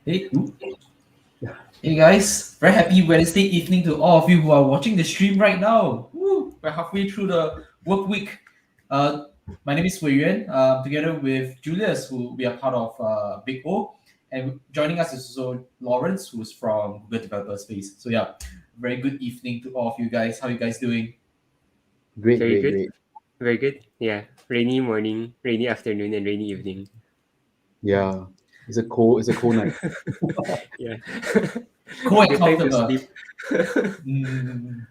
Hey, hey guys, very happy Wednesday evening to all of you who are watching the stream right now. Woo, we're halfway through the work week. Uh, my name is Wei Yuan, together with Julius, who we are part of Big O, and joining us is also Lawrence, who's from Google Developer Space. So yeah, very good evening to all of you guys. How you guys doing? Great, Very great, good. great. Very good. Yeah. Rainy morning, rainy afternoon, and rainy evening. Yeah, it's a cold night. Yeah. Cold and Good time to comfortable. sleep. Mm.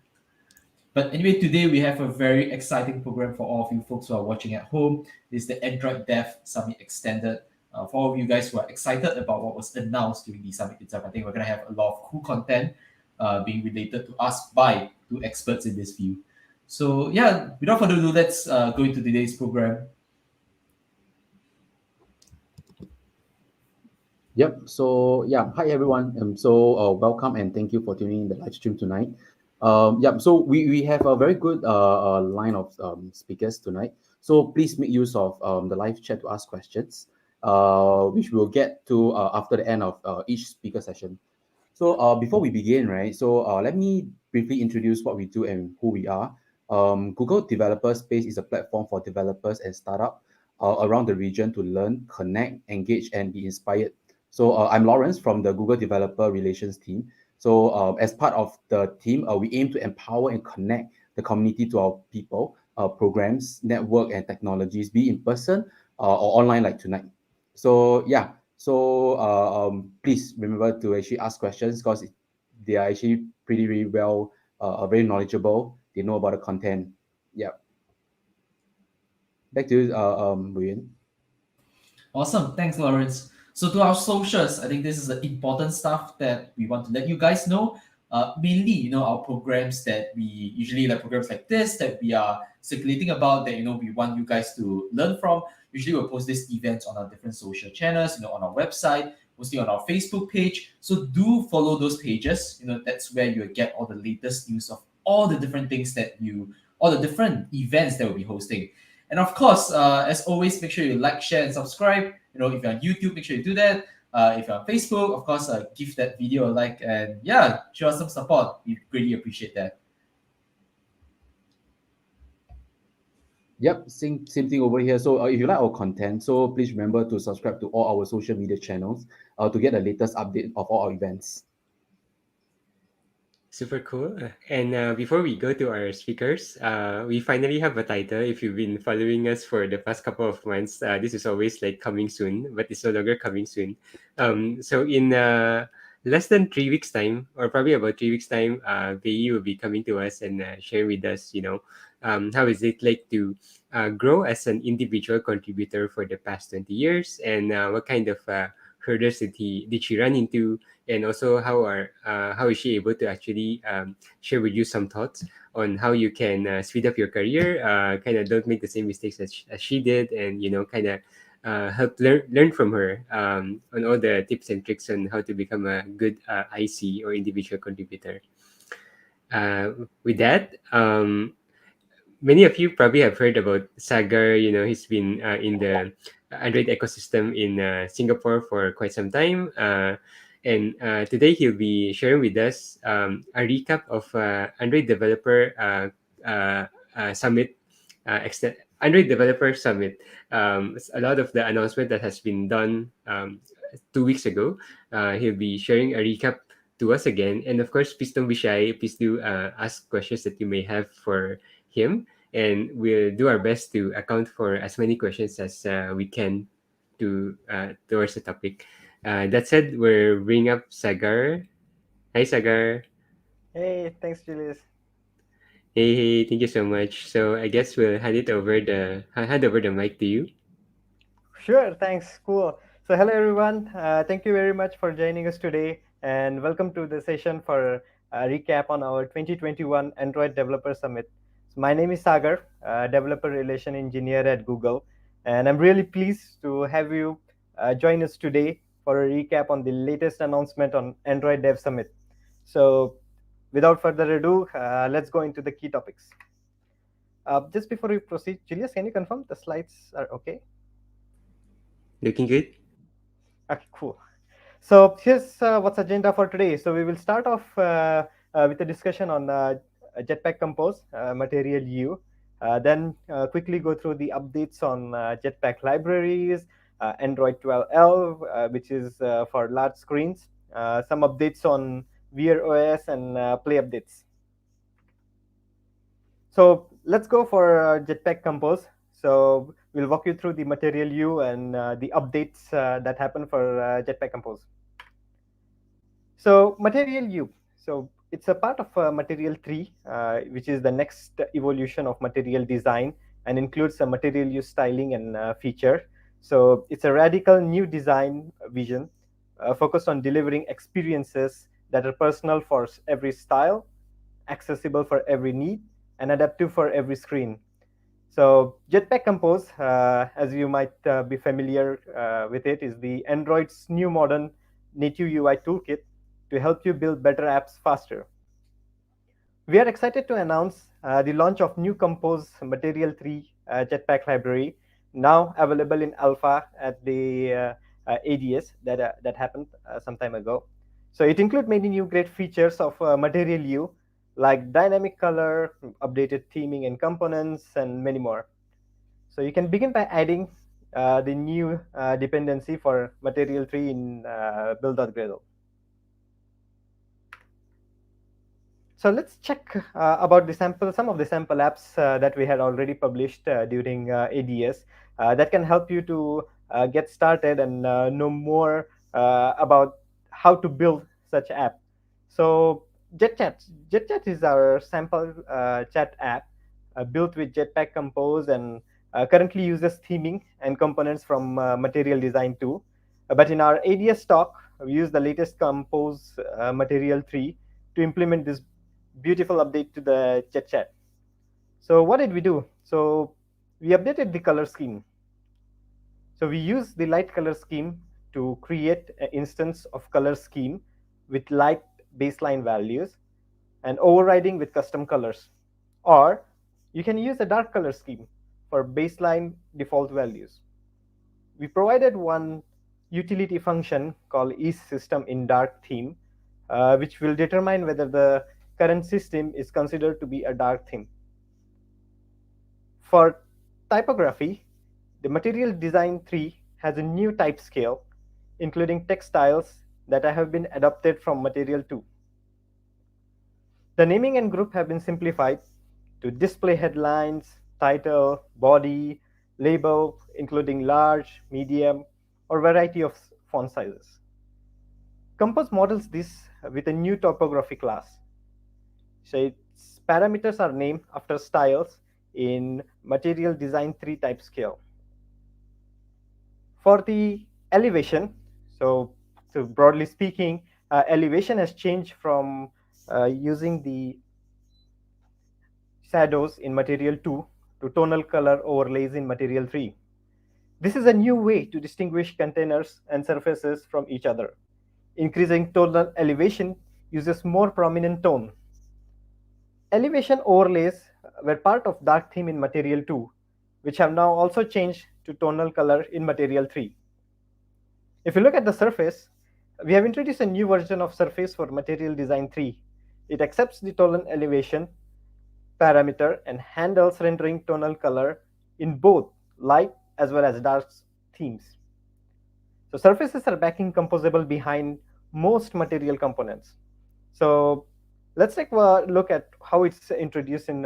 But anyway, today we have a very exciting program for all of you folks who are watching at home. It's the Android Dev Summit Extended. For all of you guys who are excited about what was announced during the summit itself, I think we're going to have a lot of cool content being related to us by two experts in this field. So, yeah, without further ado, let's go into today's program. Yep. So yeah, hi everyone. Welcome and thank you for tuning in the live stream tonight. Yep. So we have a very good line of speakers tonight. So please make use of the live chat to ask questions, which we'll get to after the end of each speaker session. So before we begin, right? Let me briefly introduce what we do and who we are. Google Developer Space is a platform for developers and startup around the region to learn, connect, engage, and be inspired. I'm Lawrence from the Google Developer Relations team. As part of the team, we aim to empower and connect the community to our people, programs, network, and technologies, be in person or online like tonight. Please remember to actually ask questions because they are actually pretty, really well, very knowledgeable. They know about the content. Yeah. Back to you, Nguyen. Awesome. Thanks, Lawrence. So to our socials, I think this is the important stuff that we want to let you guys know. Mainly, our programs that we usually like programs like this that we are circulating about that we want you guys to learn from. Usually, we'll post these events on our different social channels, on our website, mostly on our Facebook page. So do follow those pages. That's where you get all the latest news of all the different things all the different events that we'll be hosting. And of course, as always, make sure you like, share, and subscribe. If you're on YouTube, make sure you do that. If you're on Facebook, of course, give that video a like and yeah, show us some support. We greatly appreciate that. Yep, same thing over here. So if you like our content, so please remember to subscribe to all our social media channels to get the latest update of all our events. Super cool. And before we go to our speakers, we finally have a title. If you've been following us for the past couple of months, this is always like coming soon, but it's no longer coming soon. In less than 3 weeks' time, or probably about 3 weeks' time, VE will be coming to us and share with us, how is it like to grow as an individual contributor for the past 20 years and what kind of hurdles did she run into, and also how is she able to actually share with you some thoughts on how you can speed up your career, kind of don't make the same mistakes as she did, and kind of help learn from her on all the tips and tricks on how to become a good IC or individual contributor. With that, many of you probably have heard about Sagar. He's been in the Android ecosystem in Singapore for quite some time. And today he'll be sharing with us a recap of Android Developer Summit, Android Developer Summit. It's a lot of the announcement that has been done 2 weeks ago. He'll be sharing a recap to us again. And of course, please don't be shy. Please do ask questions that you may have for him, and we'll do our best to account for as many questions as we can towards the topic. That said, we're bringing up Sagar. Hi, Sagar. Hey, thanks, Julius. Hey, thank you so much. So I guess we'll hand over the mic to you. Sure, thanks. Cool. So, hello everyone. Thank you very much for joining us today, and welcome to the session for a recap on our 2021 Android Developer Summit. So, my name is Sagar, Developer Relation Engineer at Google, and I'm really pleased to have you join us today for a recap on the latest announcement on Android Dev Summit. So, without further ado, let's go into the key topics. Just before we proceed, Julius, can you confirm the slides are okay? Looking good? Okay, cool. So here's what's agenda for today. So we will start off with a discussion on Jetpack Compose, Material U. Then quickly go through the updates on Jetpack libraries, Android 12L, which is for large screens, some updates on Wear OS and Play updates. So let's go for Jetpack Compose. So we'll walk you through the Material U and the updates that happen for Jetpack Compose. So Material U. So it's a part of Material 3, which is the next evolution of material design and includes a Material U styling and feature. So it's a radical new design vision focused on delivering experiences that are personal for every style, accessible for every need, and adaptive for every screen. So Jetpack Compose, as you might be familiar with it, is the Android's new modern native UI toolkit to help you build better apps faster. We are excited to announce the launch of new Compose Material 3 Jetpack library, now available in alpha at the ADS that happened some time ago. So it includes many new great features of Material U, like dynamic color, updated theming and components, and many more. So you can begin by adding the new dependency for Material 3 in build.gradle. So let's check about the some of the sample apps that we had already published during ADS that can help you to get started and know more about how to build such app. So JetChat is our sample chat app built with Jetpack Compose and currently uses theming and components from Material Design 2. But in our ADS talk, we use the latest Compose Material 3 to implement this beautiful update to the JetChat. So what did we do? So we updated the color scheme. So we use the light color scheme to create an instance of color scheme with light baseline values and overriding with custom colors. Or you can use a dark color scheme for baseline default values. We provided one utility function called isSystemInDark which will determine whether the current system is considered to be a dark theme. For typography, the Material Design 3 has a new type scale, including text styles that have been adopted from Material 2. The naming and group have been simplified to display headlines, title, body, label, including large, medium, or variety of font sizes. Compose models this with a new typography class. So its parameters are named after styles in Material Design 3 type scale. For the elevation, so broadly speaking, elevation has changed from using the shadows in Material 2 to tonal color overlays in Material 3. This is a new way to distinguish containers and surfaces from each other. Increasing tonal elevation uses more prominent tone. Elevation overlays were part of dark theme in Material 2, which have now also changed to tonal color in Material 3. If you look at the surface, we have introduced a new version of surface for Material Design 3. It accepts the tonal elevation parameter and handles rendering tonal color in both light as well as dark themes. So surfaces are backing composable behind most material components. So let's take a look at how it's introduced in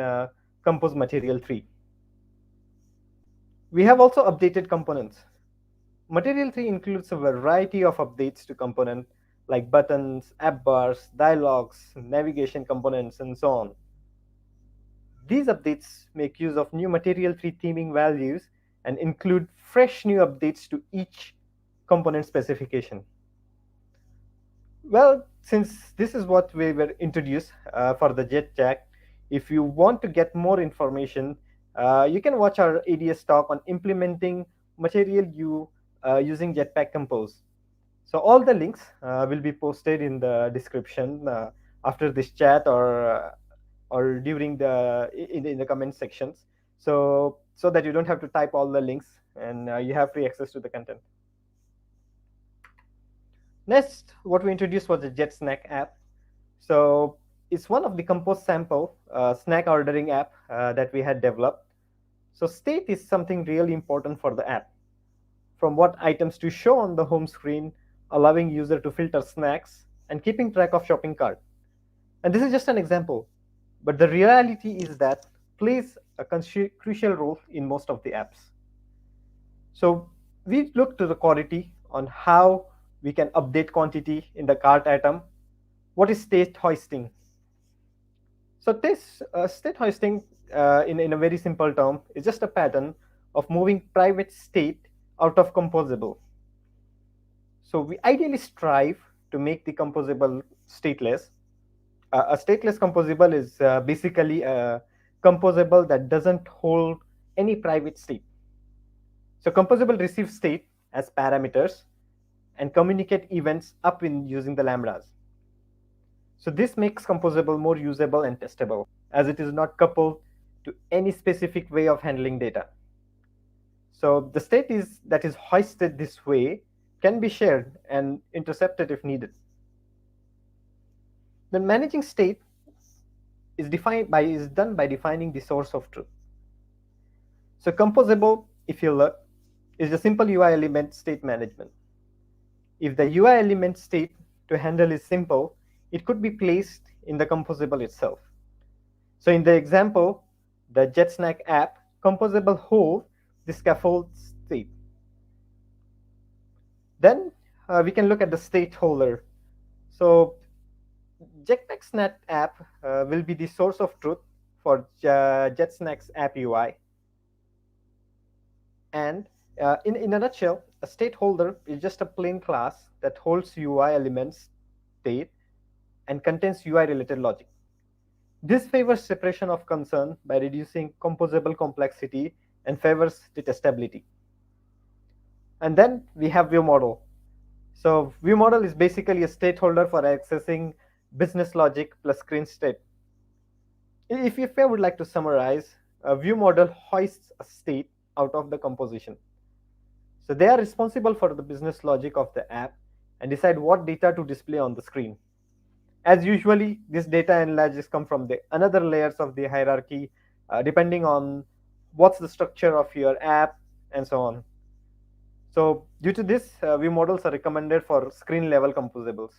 Compose Material 3. We have also updated components. Material 3 includes a variety of updates to component like buttons, app bars, dialogues, navigation components, and so on. These updates make use of new Material 3 theming values and include fresh new updates to each component specification. Well, since this is what we were introduced for the JetChat, if you want to get more information, you can watch our ADS talk on implementing Material U using Jetpack Compose. So all the links will be posted in the description after this chat or during in the comment sections, so that you don't have to type all the links and you have free access to the content. Next, what we introduced was the JetSnack app. So it's one of the Compose sample snack ordering app that we had developed. So state is something really important for the app. From what items to show on the home screen, allowing user to filter snacks and keeping track of shopping cart. And this is just an example, but the reality is that plays a crucial role in most of the apps. So we look to the quality on how we can update quantity in the cart item. What is state hoisting? So this state hoisting, in a very simple term, is just a pattern of moving private state out of composable. So we ideally strive to make the composable stateless. A stateless composable is basically a composable that doesn't hold any private state. So composable receive state as parameters and communicate events up in using the lambdas. So this makes composable more usable and testable, as it is not coupled to any specific way of handling data. So the state that is hoisted this way can be shared and intercepted if needed. Then managing state is done by defining the source of truth. So composable, if you look, is the simple UI element state management. If the UI element state to handle is simple, it could be placed in the composable itself. So in the example, the JetSnack app, composable hold the scaffold state. Then we can look at the state holder. So JetSnack app will be the source of truth for JetSnack's app UI. And in a nutshell, a state holder is just a plain class that holds UI elements state and contains UI related logic. This favors separation of concern by reducing composable complexity and favors the testability. And then we have view model. So view model is basically a state holder for accessing business logic plus screen state. If I would like to summarize, a view model hoists a state out of the composition. So they are responsible for the business logic of the app and decide what data to display on the screen. As usually, this data and logics come from the another layers of the hierarchy, depending on what's the structure of your app and so on. So due to this, view models are recommended for screen level composables.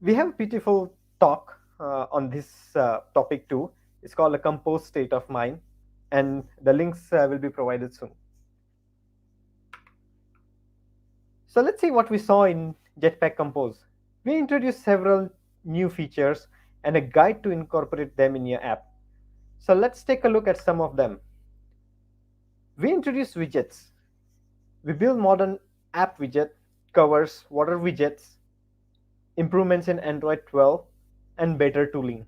We have a beautiful talk on this topic too. It's called a Compose State of Mind, and the links will be provided soon. So let's see what we saw in Jetpack Compose. We introduced several new features and a guide to incorporate them in your app. So let's take a look at some of them. We introduced widgets. We built modern app widget, covers, water widgets, improvements in Android 12, and better tooling.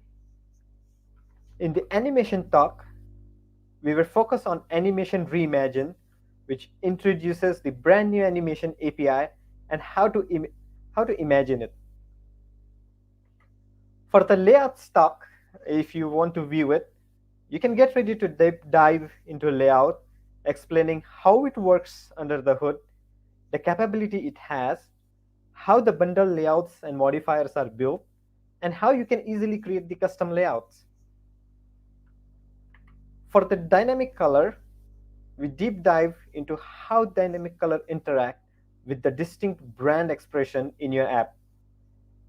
In the animation talk, we were focused on Animation Reimagine, which introduces the brand new animation API and how to imagine it. For the layouts talk, if you want to view it, you can get ready to dive into layout, explaining how it works under the hood, the capability it has, how the bundle layouts and modifiers are built, and how you can easily create the custom layouts. For the dynamic color, we deep dive into how dynamic color interact with the distinct brand expression in your app.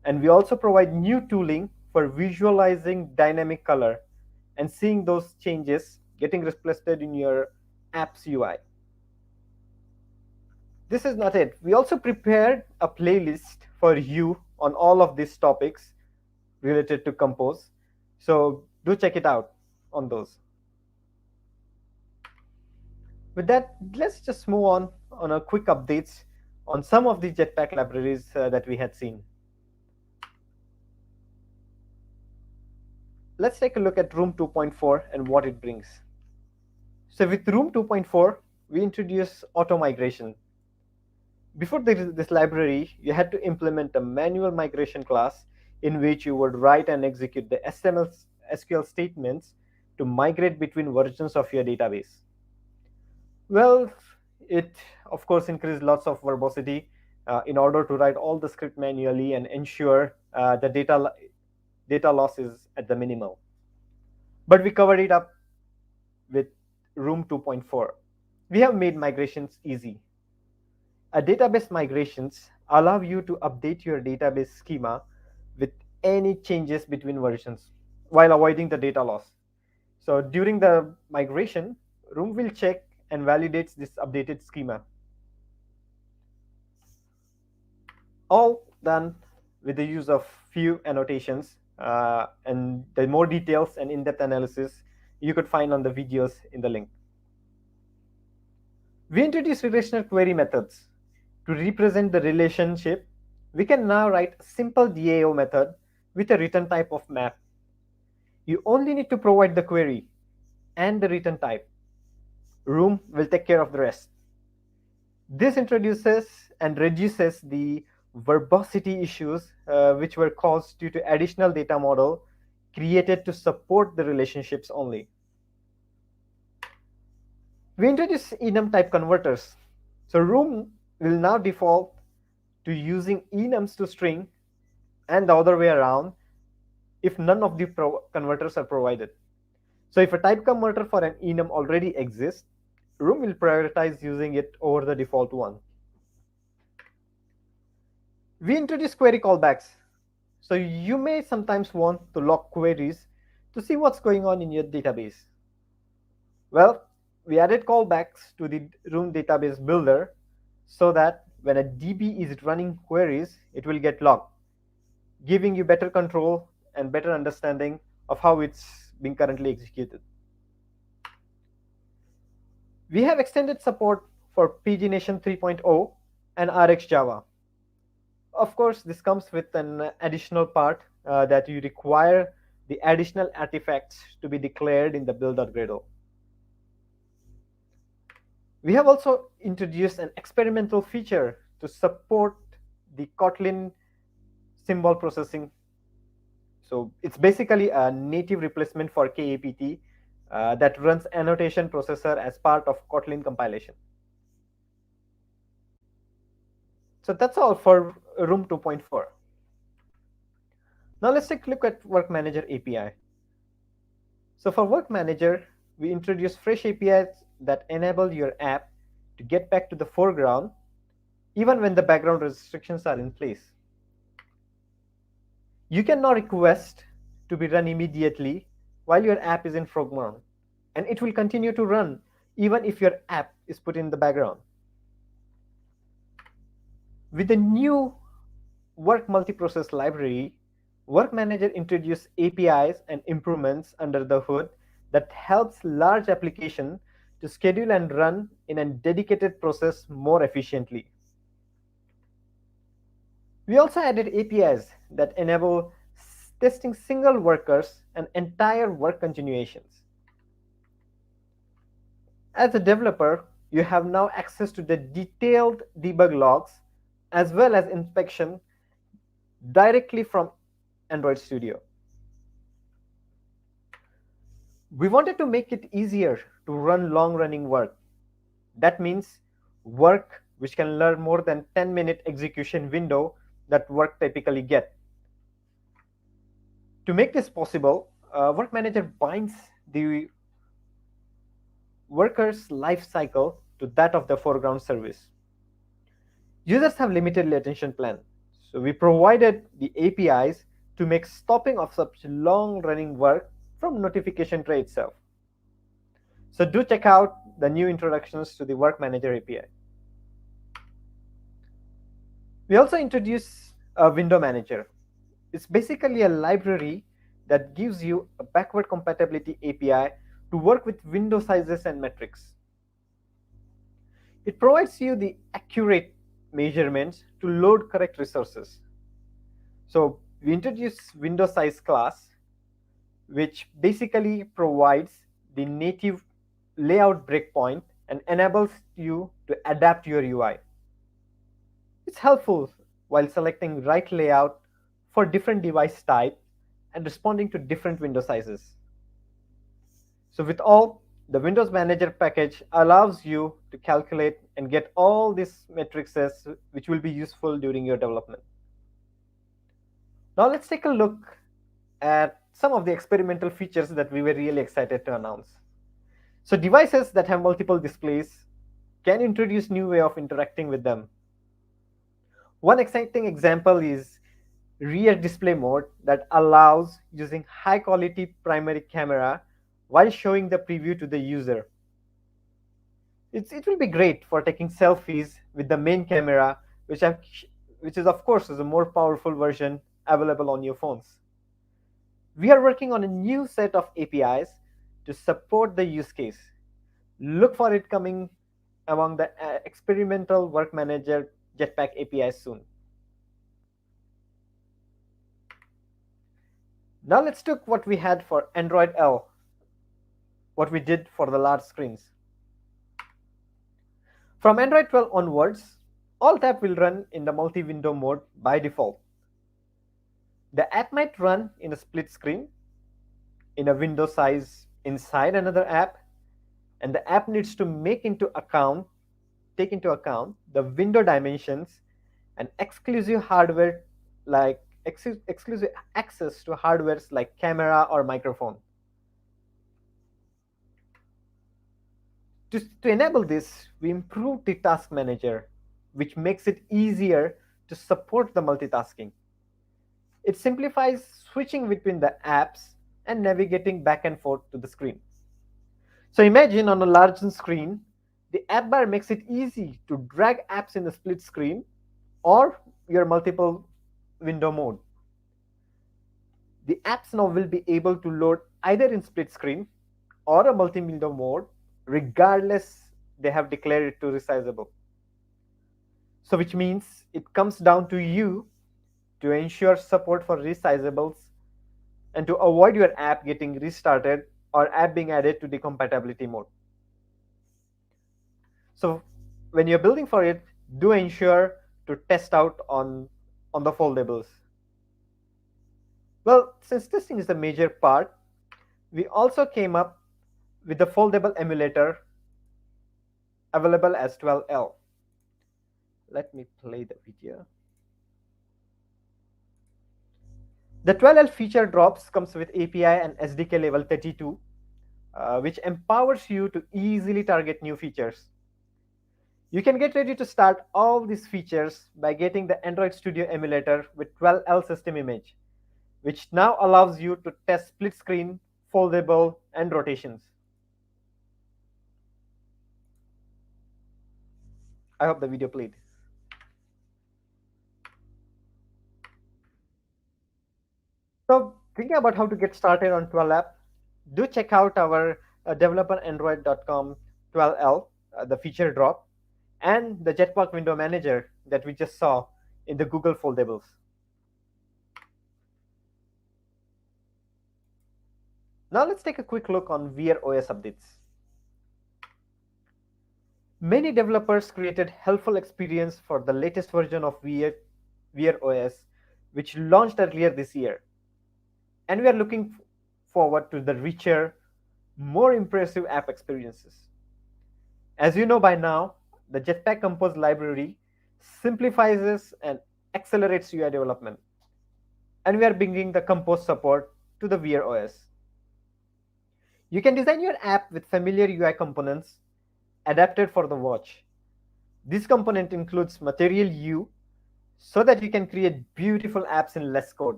And we also provide new tooling for visualizing dynamic color and seeing those changes getting reflected in your app's UI. This is not it. We also prepared a playlist for you on all of these topics related to Compose. So do check it out on those. With that, let's just move on a quick updates on some of the Jetpack libraries that we had seen. Let's take a look at Room 2.4 and what it brings. So with Room 2.4, we introduced auto migration. Before this library, you had to implement a manual migration class in which you would write and execute the SQL statements to migrate between versions of your database. Well, it of course increased lots of verbosity in order to write all the script manually and ensure the data loss is at the minimal. But we covered it up with Room 2.4. We have made migrations easy. Database migrations allow you to update your database schema with any changes between versions while avoiding the data loss. So during the migration, Room will check and validates this updated schema. All done with the use of few annotations, and the more details and in-depth analysis you could find on the videos in the link. We introduced relational query methods. To represent the relationship, we can now write a simple DAO method with a return type of map. You only need to provide the query and the return type. Room will take care of the rest. This introduces and reduces the verbosity issues which were caused due to additional data model created to support the relationships only. We introduce enum type converters. So Room will now default to using enums to string and the other way around if none of the converters are provided. So if a type converter for an enum already exists, Room will prioritize using it over the default one. We introduce query callbacks. So you may sometimes want to log queries to see what's going on in your database. Well, we added callbacks to the Room database builder so that when a DB is running queries, it will get logged, giving you better control and better understanding of how it's being currently executed. We have extended support for PGNation 3.0 and RxJava. Of course, this comes with an additional part that you require the additional artifacts to be declared in the build.gradle. We have also introduced an experimental feature to support the Kotlin symbol processing. So it's basically a native replacement for KAPT that runs annotation processor as part of Kotlin compilation. So that's all for Room 2.4. Now let's take a look at Work Manager API. So for Work Manager, we introduce fresh APIs that enable your app to get back to the foreground even when the background restrictions are in place. You can now request to be run immediately while your app is in foreground, and it will continue to run even if your app is put in the background. With the new Work Multiprocess library, Work Manager introduced APIs and improvements under the hood that helps large applications to schedule and run in a dedicated process more efficiently. We also added APIs that enable testing single workers and entire work continuations. As a developer, you have now access to the detailed debug logs as well as inspection directly from Android Studio. We wanted to make it easier to run long-running work. That means work which can learn more than 10-minute execution window that work typically get. To make this possible, Work Manager binds the worker's life cycle to that of the foreground service. Users have limited attention span, so we provided the APIs to make stopping of such long-running work from notification tray itself. So do check out the new introductions to the Work Manager API. We also introduced a window manager. It's basically a library that gives you a backward compatibility API to work with window sizes and metrics. It provides you the accurate measurements to load correct resources. So we introduced window size class, which basically provides the native layout breakpoint and enables you to adapt your UI. It's helpful while selecting right layout for different device type and responding to different window sizes. So with all, the Windows Manager package allows you to calculate and get all these matrices which will be useful during your development. Now let's take a look at some of the experimental features that we were really excited to announce. So devices that have multiple displays can introduce new way of interacting with them. One exciting example is rear display mode that allows using high quality primary camera while showing the preview to the user. It will be great for taking selfies with the main camera, which is of course is a more powerful version available on your phones. We are working on a new set of APIs to support the use case. Look for it coming among the experimental Work Manager Jetpack APIs soon. Now let's look what we had for Android L, what we did for the large screens. From Android 12 onwards, Alt app will run in the multi-window mode by default. The app might run in a split screen, in a window size inside another app, and the app needs to take into account the window dimensions and exclusive hardware like exclusive access to hardwares like camera or microphone. To enable this, we improved the task manager, which makes it easier to support the multitasking. It simplifies switching between the apps and navigating back and forth to the screen. So imagine on a large screen, the app bar makes it easy to drag apps in a split screen or your multiple window mode. The apps now will be able to load either in split screen or a multi-window mode, regardless they have declared it to resizable. So which means it comes down to you to ensure support for resizables and to avoid your app getting restarted or app being added to the compatibility mode. So when you're building for it, do ensure to test out on the foldables. Well, since testing is the major part, we also came up with the foldable emulator available as 12L. Let me play the video. The 12L feature drops comes with API and SDK level 32, which empowers you to easily target new features. You can get ready to start all these features by getting the Android Studio emulator with 12L system image, which now allows you to test split screen, foldable, and rotations. I hope the video played. So thinking about how to get started on 12 app, do check out our developerandroid.com 12L, the feature drop, and the Jetpack window manager that we just saw in the Google foldables. Now let's take a quick look on VROS updates. Many developers created helpful experience for the latest version of VROS, which launched earlier this year. And we are looking forward to the richer, more impressive app experiences. As you know by now, the Jetpack Compose library simplifies and accelerates UI development. And we are bringing the Compose support to the VROS. You can design your app with familiar UI components adapted for the watch. This component includes Material U so that you can create beautiful apps in less code.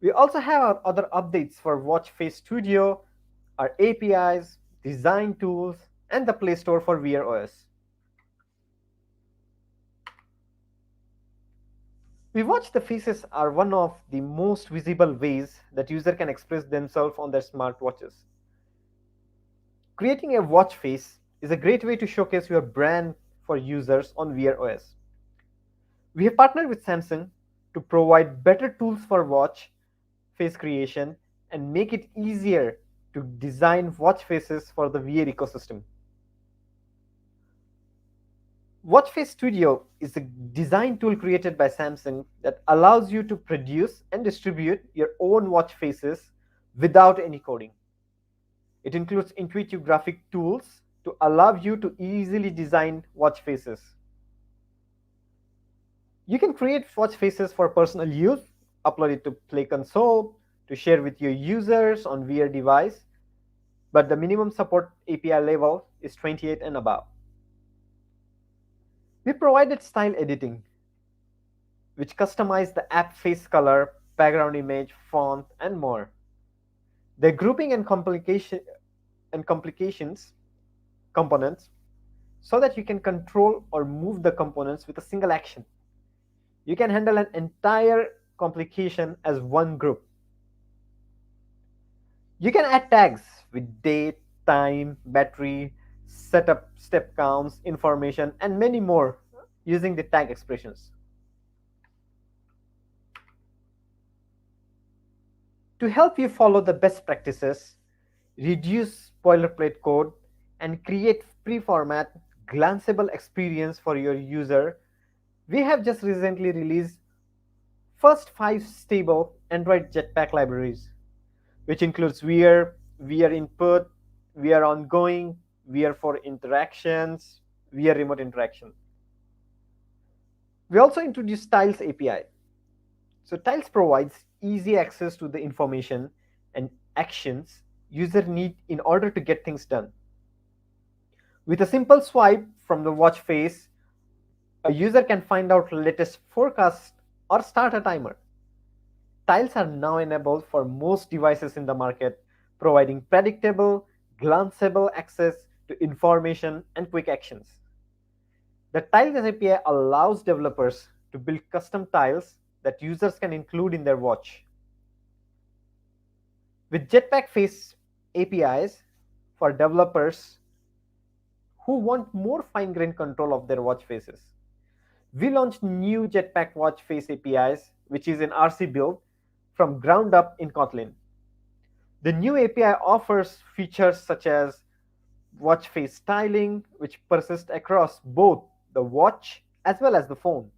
We also have our other updates for Watch Face Studio, our APIs, design tools, and the Play Store for VROS. We watch the faces are one of the most visible ways that user can express themselves on their smartwatches. Creating a watch face is a great way to showcase your brand for users on VROS. We have partnered with Samsung to provide better tools for watch face creation and make it easier to design watch faces for the VR ecosystem. Watch Face Studio is a design tool created by Samsung that allows you to produce and distribute your own watch faces without any coding. It includes intuitive graphic tools to allow you to easily design watch faces. You can create watch faces for personal use, upload it to Play Console, to share with your users on VR device, but the minimum support API level is 28 and above. We provided style editing, which customize the app face color, background image, font, and more. The grouping and complications components so that you can control or move the components with a single action. You can handle an entire complication as one group. You can add tags with date, time, battery, setup, step counts, information, and many more using the tag expressions. To help you follow the best practices, reduce boilerplate code, and create free-format, glanceable experience for your user, we have just recently released first 5 stable Android Jetpack libraries, which includes VR, VR input, VR ongoing, VR for interactions, VR remote interaction. We also introduced Tiles API. So Tiles provides easy access to the information and actions user need in order to get things done. With a simple swipe from the watch face, a user can find out latest forecast or start a timer. Tiles are now enabled for most devices in the market, providing predictable, glanceable access to information and quick actions. The Tiles API allows developers to build custom tiles that users can include in their watch. With Jetpack Face APIs for developers who want more fine-grained control of their watch faces, we launched new Jetpack Watch Face APIs, which is an RC build from ground up in Kotlin. The new API offers features such as watch face styling, which persists across both the watch as well as the phone.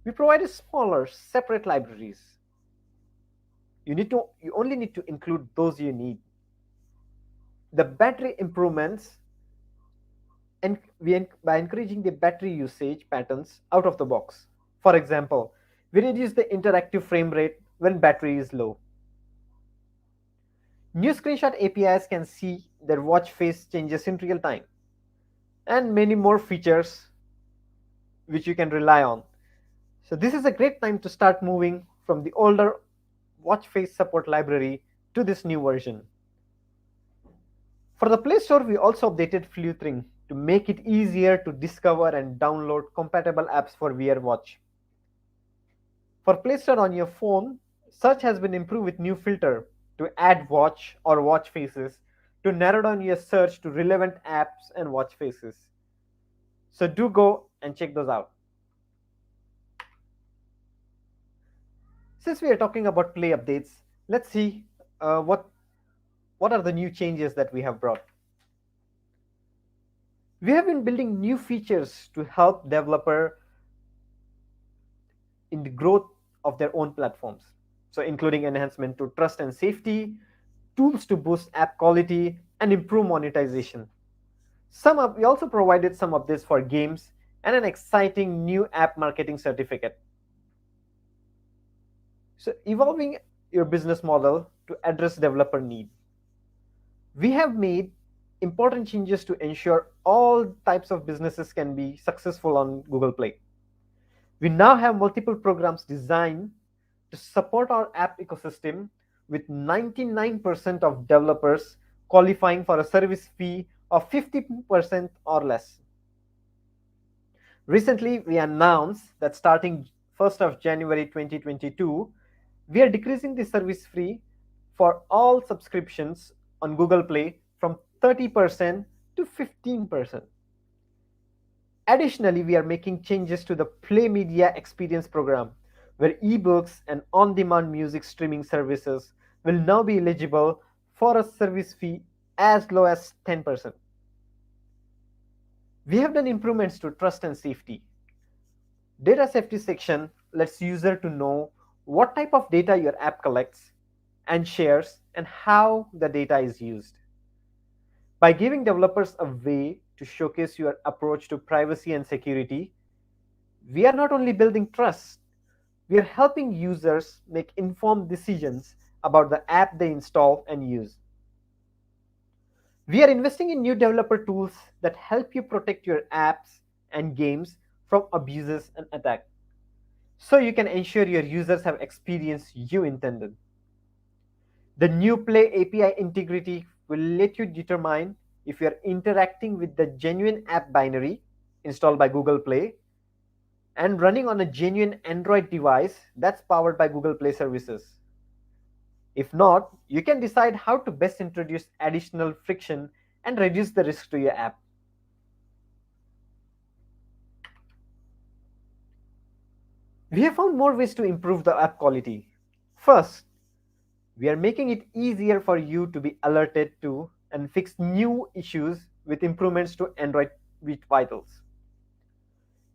We provided smaller, separate libraries. You only need to include those you need. The battery improvements, and by encouraging the battery usage patterns out of the box. For example, we reduce the interactive frame rate when battery is low. New screenshot APIs can see their watch face changes in real time, and many more features which you can rely on. So this is a great time to start moving from the older watch face support library to this new version. For the Play Store, we also updated filtering to make it easier to discover and download compatible apps for VR Watch. For Play Store on your phone, search has been improved with new filter to add watch or watch faces to narrow down your search to relevant apps and watch faces. So do go and check those out. Since we are talking about Play updates, let's see what are the new changes that we have brought. We have been building new features to help developer in the growth of their own platforms. So including enhancement to trust and safety, tools to boost app quality, and improve monetization. We also provided some of this for games and an exciting new app marketing certificate. So evolving your business model to address developer need. We have made important changes to ensure all types of businesses can be successful on Google Play. We now have multiple programs designed to support our app ecosystem, with 99% of developers qualifying for a service fee of 50% or less. Recently, we announced that starting 1st of January 2022, we are decreasing the service fee for all subscriptions on Google Play from 30% to 15%. Additionally, we are making changes to the Play Media Experience program, where ebooks and on-demand music streaming services will now be eligible for a service fee as low as 10%. We have done improvements to trust and safety. Data safety section lets user to know what type of data your app collects, and shares, and how the data is used. By giving developers a way to showcase your approach to privacy and security, we are not only building trust, we are helping users make informed decisions about the app they install and use. We are investing in new developer tools that help you protect your apps and games from abuses and attacks, so you can ensure your users have experience you intended. The new Play API integrity will let you determine if you are interacting with the genuine app binary installed by Google Play and running on a genuine Android device that's powered by Google Play services. If not, you can decide how to best introduce additional friction and reduce the risk to your app. We have found more ways to improve the app quality. First, we are making it easier for you to be alerted to and fix new issues with improvements to Android Vitals.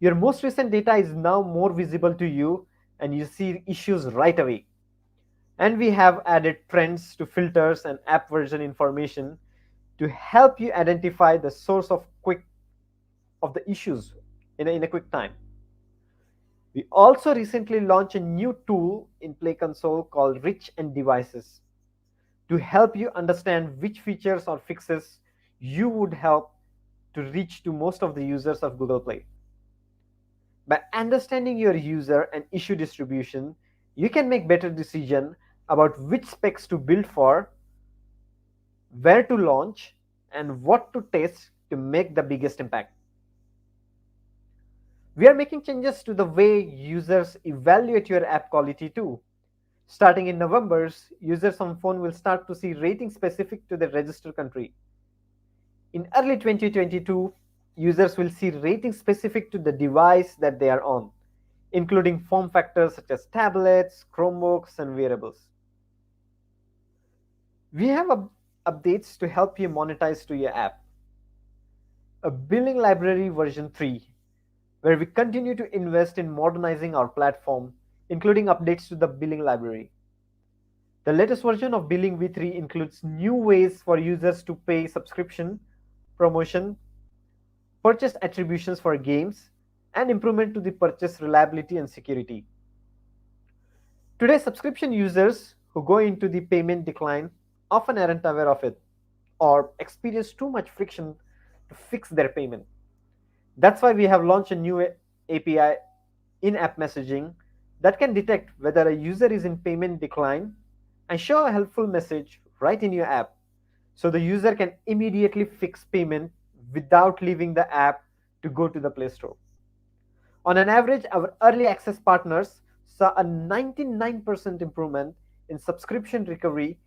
Your most recent data is now more visible to you and you see issues right away. And we have added trends to filters and app version information to help you identify the source of the issues in a quick time. We also recently launched a new tool in Play Console called Rich and Devices to help you understand which features or fixes you would help to reach to most of the users of Google Play. By understanding your user and issue distribution, you can make better decisions about which specs to build for, where to launch, and what to test to make the biggest impact. We are making changes to the way users evaluate your app quality too. Starting in November, users on phone will start to see ratings specific to the register country. In early 2022, users will see ratings specific to the device that they are on, including form factors such as tablets, Chromebooks, and wearables. We have updates to help you monetize to your app. A billing library version 3, where we continue to invest in modernizing our platform, including updates to the billing library. The latest version of Billing V3 includes new ways for users to pay subscription, promotion, purchase attributions for games, and improvement to the purchase reliability and security. Today, subscription users who go into the payment decline often aren't aware of it or experience too much friction to fix their payment. That's why we have launched a new API in-app messaging that can detect whether a user is in payment decline and show a helpful message right in your app, so the user can immediately fix payment without leaving the app to go to the Play Store. On an average, our early access partners saw a 99% improvement in subscription recovery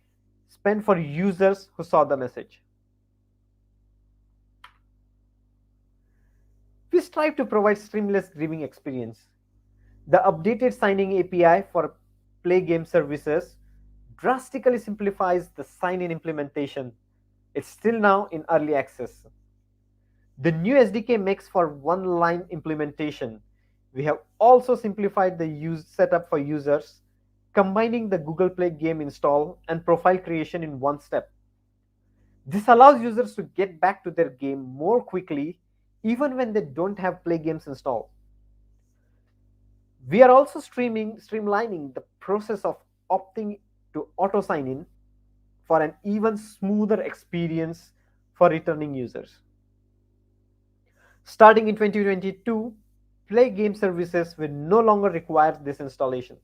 spent for users who saw the message. We strive to provide seamless grieving experience. The updated signing API for Play Game Services drastically simplifies the sign-in implementation. It's still now in early access. The new SDK makes for one-line implementation. We have also simplified the setup for users, combining the Google Play game install and profile creation in one step. This allows users to get back to their game more quickly, even when they don't have Play games installed. We are also streamlining the process of opting to auto sign in for an even smoother experience for returning users. Starting in 2022, Play Game Services will no longer require this installation.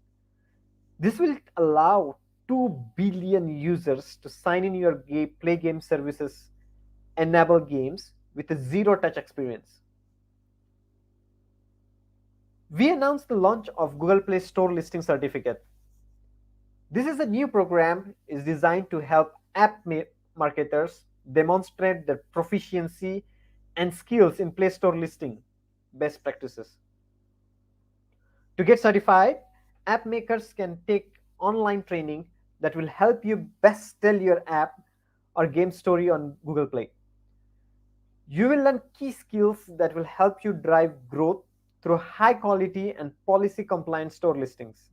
This will allow 2 billion users to sign in your Play Game Services enable games with a zero-touch experience. We announced the launch of Google Play Store Listing Certificate. This is a new program is designed to help app marketers demonstrate their proficiency and skills in Play Store listing best practices. To get certified, app makers can take online training that will help you best tell your app or game story on Google Play. You will learn key skills that will help you drive growth through high quality and policy compliant store listings.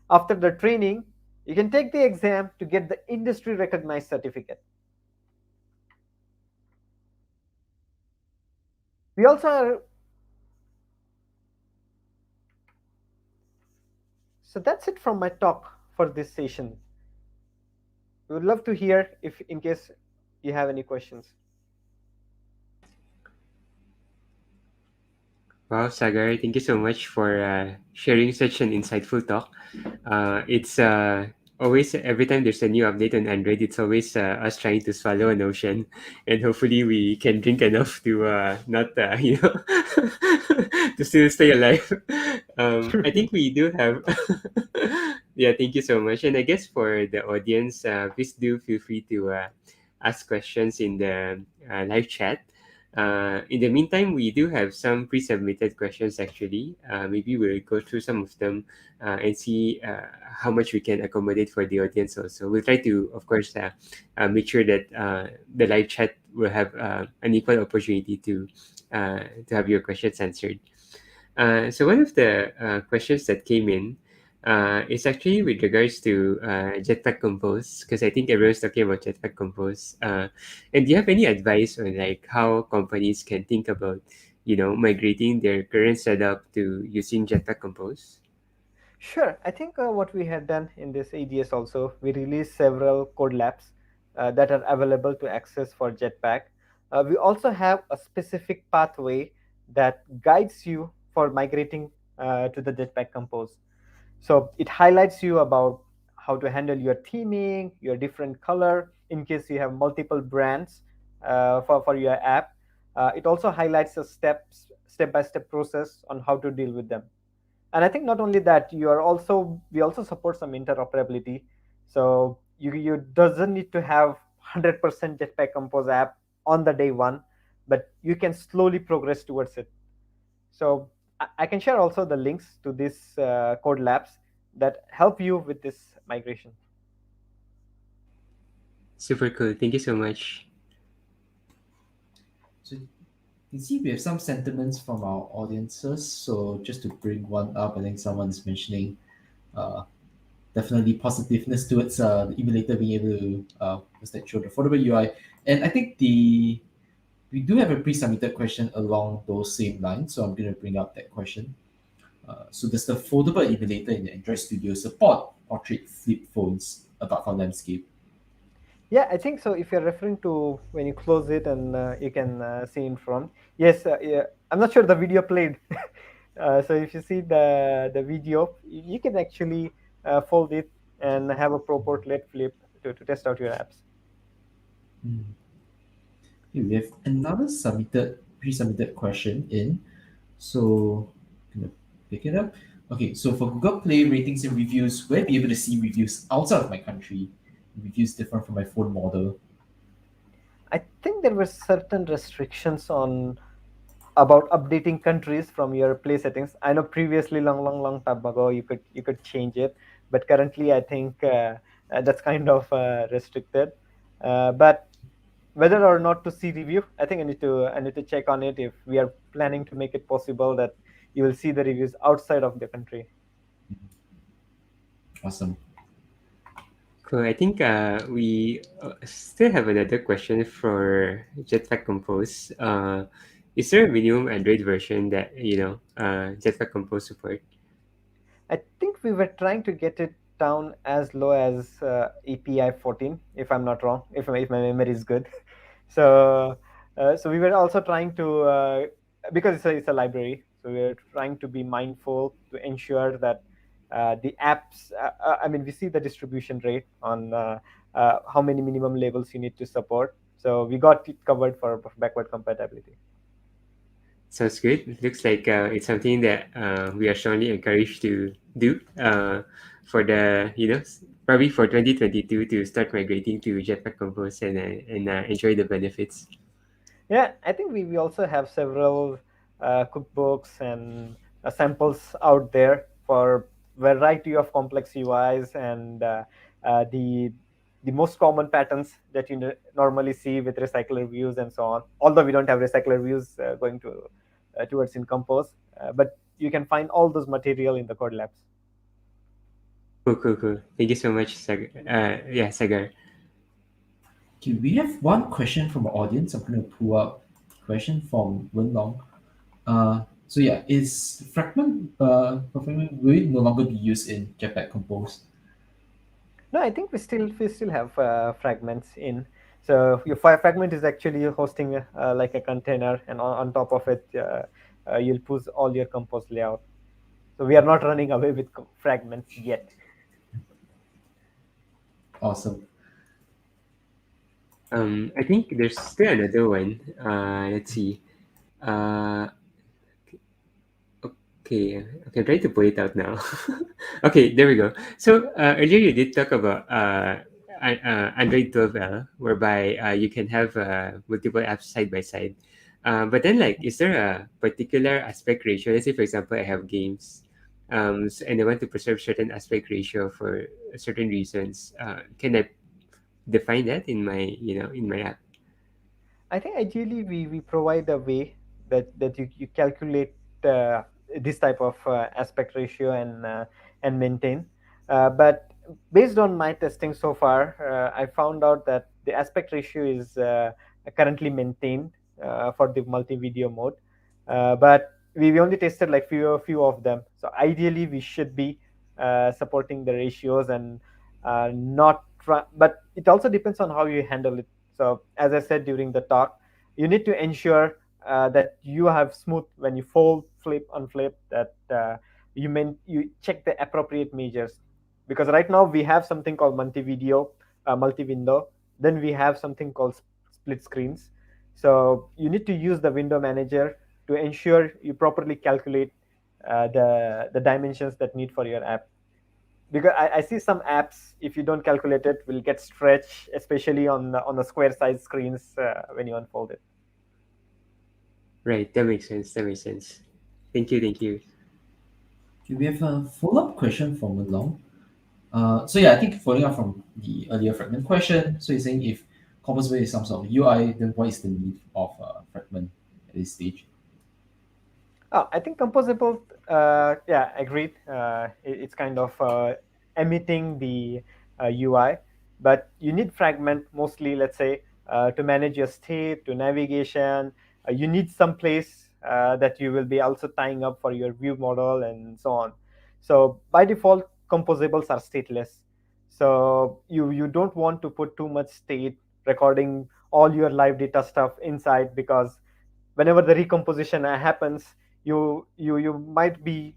After the training, You can take the exam to get the industry recognized certificate. We also are. So that's it from my talk for this session. We would love to hear if in case you have any questions. Wow, Sagar, thank you so much for sharing such an insightful talk. It's always, every time there's a new update on Android, it's always us trying to swallow an ocean, and hopefully we can drink enough to not, to still stay alive. I think we do have. Yeah, thank you so much. And I guess for the audience, please do feel free to ask questions in the live chat. In the meantime, we do have some pre-submitted questions actually. Maybe we'll go through some of them and see how much we can accommodate for the audience also. We'll try to, of course, make sure that the live chat will have an equal opportunity to have your questions answered. So one of the questions that came in is actually with regards to Jetpack Compose, because I think everyone's talking about Jetpack Compose. And do you have any advice on like how companies can think about, migrating their current setup to using Jetpack Compose? Sure. I think what we had done in this ADS also, we released several code labs that are available to access for Jetpack. We also have a specific pathway that guides you for migrating to the Jetpack Compose. So it highlights you about how to handle your theming, your different color in case you have multiple brands for your app. It also highlights a step-by-step process on how to deal with them. And I think not only that, we also support some interoperability. So you doesn't need to have 100% Jetpack Compose app on the day one, but you can slowly progress towards it. So I can share also the links to these code labs that help you with this migration. Super cool. Thank you so much. So you see, we have some sentiments from our audiences. So just to bring one up, I think someone's mentioning uh, definitely positiveness towards the emulator being able to what's that, show the affordable UI. And I think we do have a pre-submitted question along those same lines. So I'm going to bring up that question. So does the foldable emulator in the Android Studio support portrait flip phones apart from landscape? Yeah, I think so. If you're referring to when you close it and you can see in front, yes, yeah, I'm not sure the video played. So if you see the video, you can actually fold it and have a pro portrait flip to test out your apps. Okay, we have another pre-submitted question in. So gonna pick it up. Okay, so for Google Play ratings and reviews, will I be able to see reviews outside of my country? Reviews different from my phone model. I think there were certain restrictions on about updating countries from your play settings. I know previously, long time ago, you could change it, but currently, I think that's kind of restricted. But whether or not to see review, I think I need to check on it if we are planning to make it possible that you will see the reviews outside of the country. Awesome. Cool. I think we still have another question for Jetpack Compose. Is there a minimum Android version that Jetpack Compose support? I think we were trying to get it down as low as API 14, if I'm not wrong, if my memory is good. So, so we were also trying to, because it's a library, so we are trying to be mindful to ensure that the apps, I mean, we see the distribution rate on how many minimum levels you need to support. So we got it covered for backward compatibility. Sounds good. It looks like it's something that we are strongly encouraged to do for the, probably for 2022 to start migrating to Jetpack Compose and enjoy the benefits. Yeah, I think we also have several cookbooks and samples out there for variety of complex UIs and the most common patterns that you normally see with recycler views and so on. Although we don't have recycler views going towards in Compose, but you can find all those material in the code labs. Cool. Thank you so much, Sagar. Okay, we have one question from the audience. I'm going to pull up a question from Wen Long. So yeah, is fragment performing will it no longer be used in Jetpack Compose? No, I think we still have fragments in. So your fragment is actually hosting like a container, and on top of it, you'll push all your compose layout. So we are not running away with fragments yet. Awesome. I think there's still another one. Let's see. Uh, okay, I'm trying to pull it out now. Okay, there we go. So earlier you did talk about Android 12L, whereby you can have multiple apps side by side. But then, like, is there a particular aspect ratio? Let's say, for example, I have games, and I want to preserve certain aspect ratio for certain reasons. Can I define that in my app? I think ideally we provide a way that you calculate this type of aspect ratio and maintain. But based on my testing so far, I found out that the aspect ratio is currently maintained for the multi-video mode. But we only tested like few of them. So ideally we should be supporting the ratios and not but it also depends on how you handle it. So as I said during the talk, you need to ensure that you have smooth when you fold, flip, unflip, that you check the appropriate measures. Because right now we have something called multi-window. Then we have something called split screens. So you need to use the window manager to ensure you properly calculate the dimensions that need for your app. Because I see some apps, if you don't calculate it, will get stretched, especially on the square size screens when you unfold it. Right, that makes sense. That makes sense. Thank you. Okay, we have a follow-up question from Wen Long. So yeah, I think following up from the earlier fragment question, so you're saying if Composable is some sort of UI, then what is the need of fragment at this stage? Oh, I think composable, yeah, agreed. It's kind of emitting the UI, but you need fragment mostly, let's say, to manage your state, to navigation. You need some place that you will be also tying up for your view model and so on. So by default, composables are stateless. So you don't want to put too much state recording all your live data stuff inside, because whenever the recomposition happens, you might be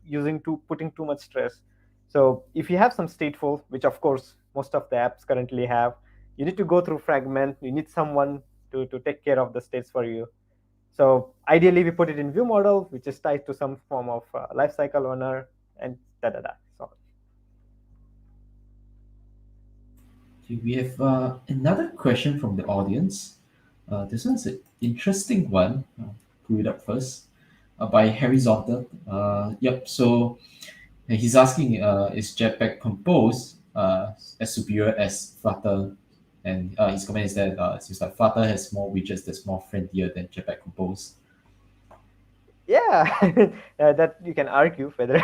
putting too much stress. So if you have some stateful, which of course most of the apps currently have, you need to go through fragment. You need someone to take care of the states for you. So ideally we put it in view model, which is tied to some form of lifecycle owner, and so Okay, we have another question from the audience. This one's an interesting one. Pull it up first. By Horizontal. Yep. So he's asking, is Jetpack Compose as superior as Flutter? And his comment is that it seems like Flutter has more widgets that's more friendlier than Jetpack Compose. yeah. That you can argue whether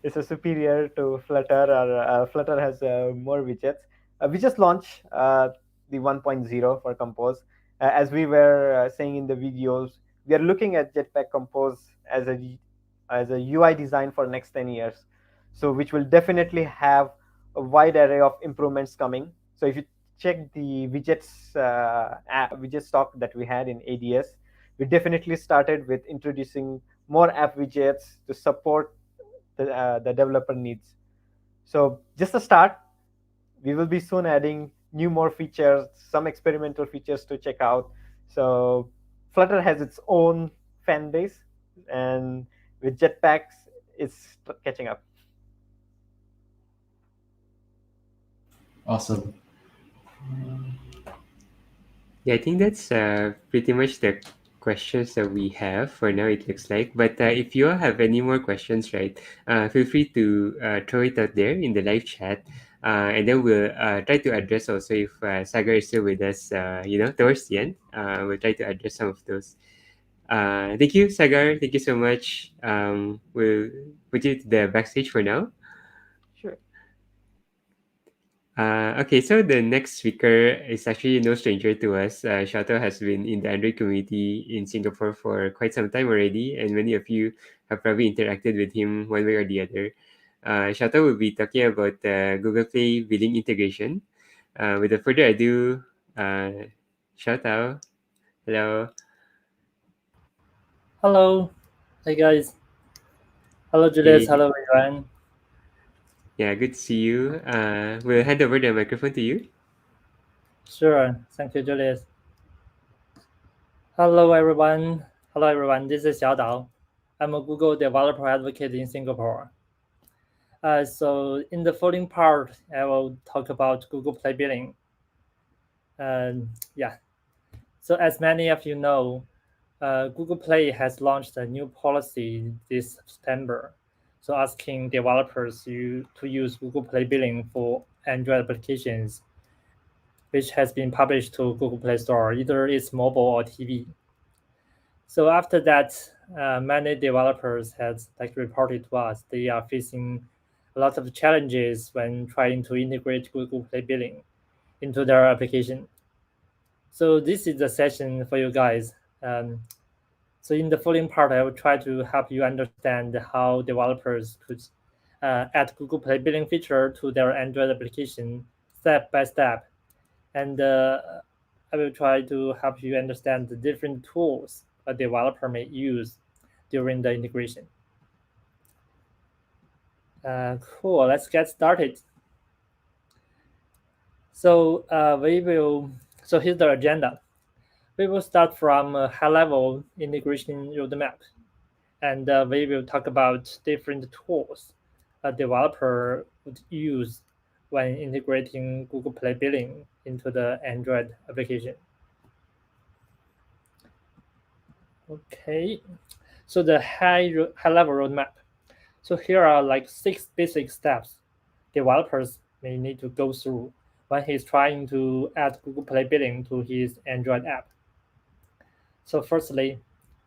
it's a superior to Flutter, or Flutter has more widgets. We just launched the 1.0 for Compose. As we were saying in the videos, we are looking at Jetpack Compose as a UI design for next 10 years. So which will definitely have a wide array of improvements coming. So if you check the widget stock that we had in ADS, we definitely started with introducing more app widgets to support the developer needs. So just a start. We will be soon adding more features, some experimental features to check out. So Flutter has its own fan base, and with Jetpacks, it's catching up. Awesome. Yeah, I think that's pretty much the questions that we have for now, it looks like. But if you all have any more questions, right, feel free to throw it out there in the live chat. And then we'll try to address also if Sagar is still with us, towards the end. We'll try to address some of those. Thank you, Sagar. Thank you so much. We'll put you to the backstage for now. Sure. Okay, so the next speaker is actually no stranger to us. Shato has been in the Android community in Singapore for quite some time already, and many of you have probably interacted with him one way or the other. Shato will be talking about Google Play billing integration. Without further ado, Shato, hello. Hello. Hey guys. Hello Julius. Hey, Hello everyone. yeah, good to see you. We'll hand over the microphone to you. Sure. Thank you, Julius. Hello everyone. Hello everyone. This is Xiao Dao. I'm a Google developer advocate in Singapore. So in the following part, I will talk about Google Play billing. Yeah. So as many of you know, Google Play has launched a new policy this September. So asking developers to use Google Play billing for Android applications, which has been published to Google Play Store, either it's mobile or TV. So after that, many developers have reported to us they are facing a lot of challenges when trying to integrate Google Play billing into their application. So this is the session for you guys. So in the following part, I will try to help you understand how developers could add Google Play billing feature to their Android application step by step. And I will try to help you understand the different tools a developer may use during the integration. Cool, let's get started. So here's the agenda. We will start from a high-level integration roadmap, and we will talk about different tools a developer would use when integrating Google Play billing into the Android application. Okay, so the high-level roadmap. So here are like 6 basic steps developers may need to go through when he's trying to add Google Play billing to his Android app. So firstly,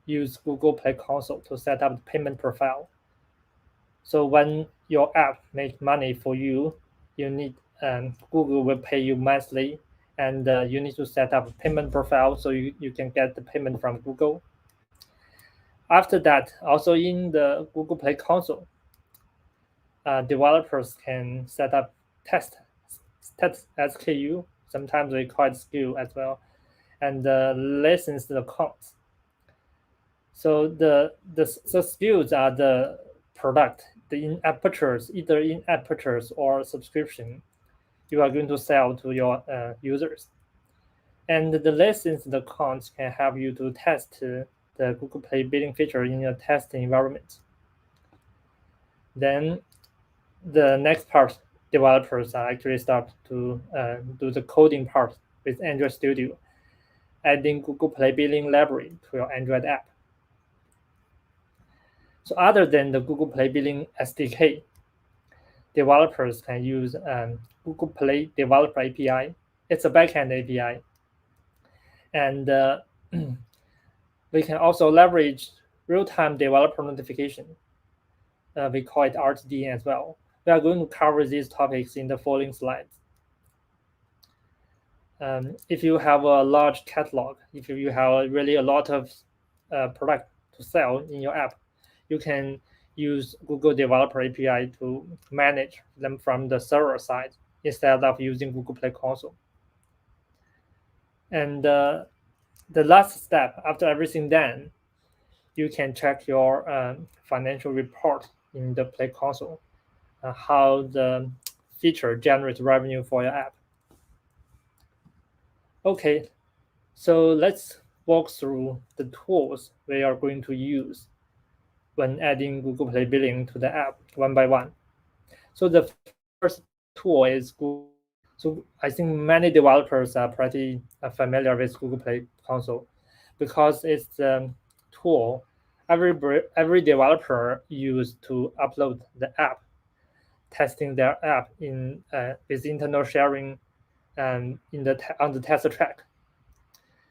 use Google Play Console to set up the payment profile. So when your app makes money for you, you need Google will pay you monthly, and you need to set up a payment profile so you can get the payment from Google. After that, also in the Google Play Console, developers can set up test SKU, sometimes we call it SKU as well, and license the accounts. So the SKUs are the product, the in-app purchase, either in-app purchase or subscription you are going to sell to your users. And the licensed accounts can help you to test the Google Play billing feature in your test environment. Then the next part, developers are actually start to do the coding part with Android Studio, adding Google Play billing library to your Android app. So other than the Google Play billing SDK, developers can use Google Play Developer API. It's a backend API. And we can also leverage real-time developer notification. We call it RTD as well. We are going to cover these topics in the following slides. If you have a large catalog, if you have really a lot of product to sell in your app, you can use Google Developer API to manage them from the server side instead of using Google Play Console. And the last step, after everything done, you can check your financial report in the Play Console, how the feature generates revenue for your app. Okay, so let's walk through the tools we are going to use when adding Google Play billing to the app one by one. So the first tool is Google. So I think many developers are pretty familiar with Google Play Console because it's the tool every developer use to upload the app, testing their app in with internal sharing and on the test track.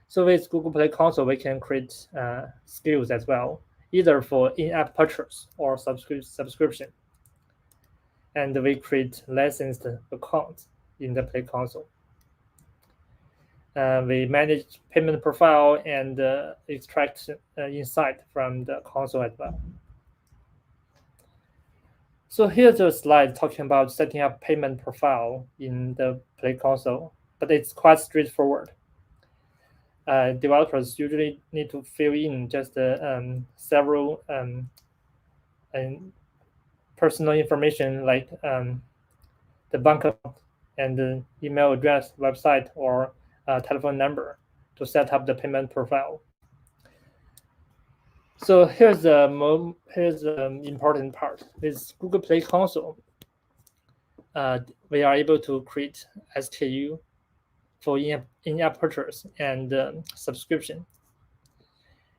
So with Google Play Console, we can create SKUs as well, either for in-app purchase or subscription. And we create licensed accounts in the Play console. We manage payment profile and extract insight from the console as well. So here's a slide talking about setting up payment profile in the Play console, but it's quite straightforward. Developers usually need to fill in just several personal information like the bank account and the email address, website, or telephone number to set up the payment profile. So here's the important part. With Google Play console, we are able to create SKU for in-app purchase and subscription.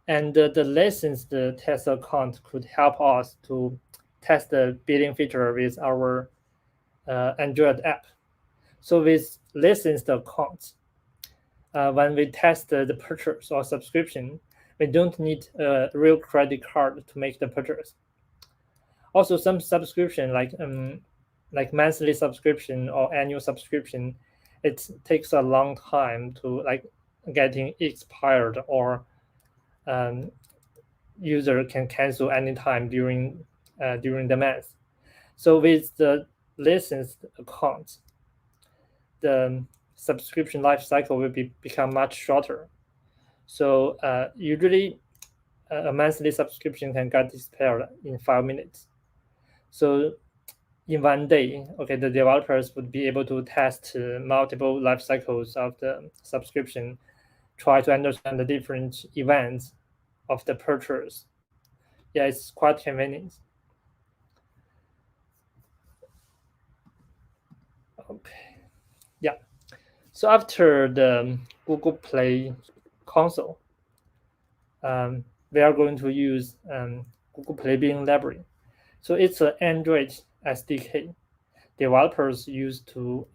And the licensed test account could help us to test the billing feature with our Android app. So with licensed accounts, when we test the purchase or subscription, we don't need a real credit card to make the purchase. Also, some subscription like monthly subscription or annual subscription, it takes a long time to getting expired, or user can cancel anytime during the month. So with the licensed account, the subscription life cycle will become much shorter. So usually a monthly subscription can get expired in 5 minutes. So in one day, the developers would be able to test multiple life cycles of the subscription, try to understand the different events of the purchase. Yeah, it's quite convenient. Okay, yeah. So after the Google Play console, we are going to use Google Play Billing Library. So it's an Android SDK developers use to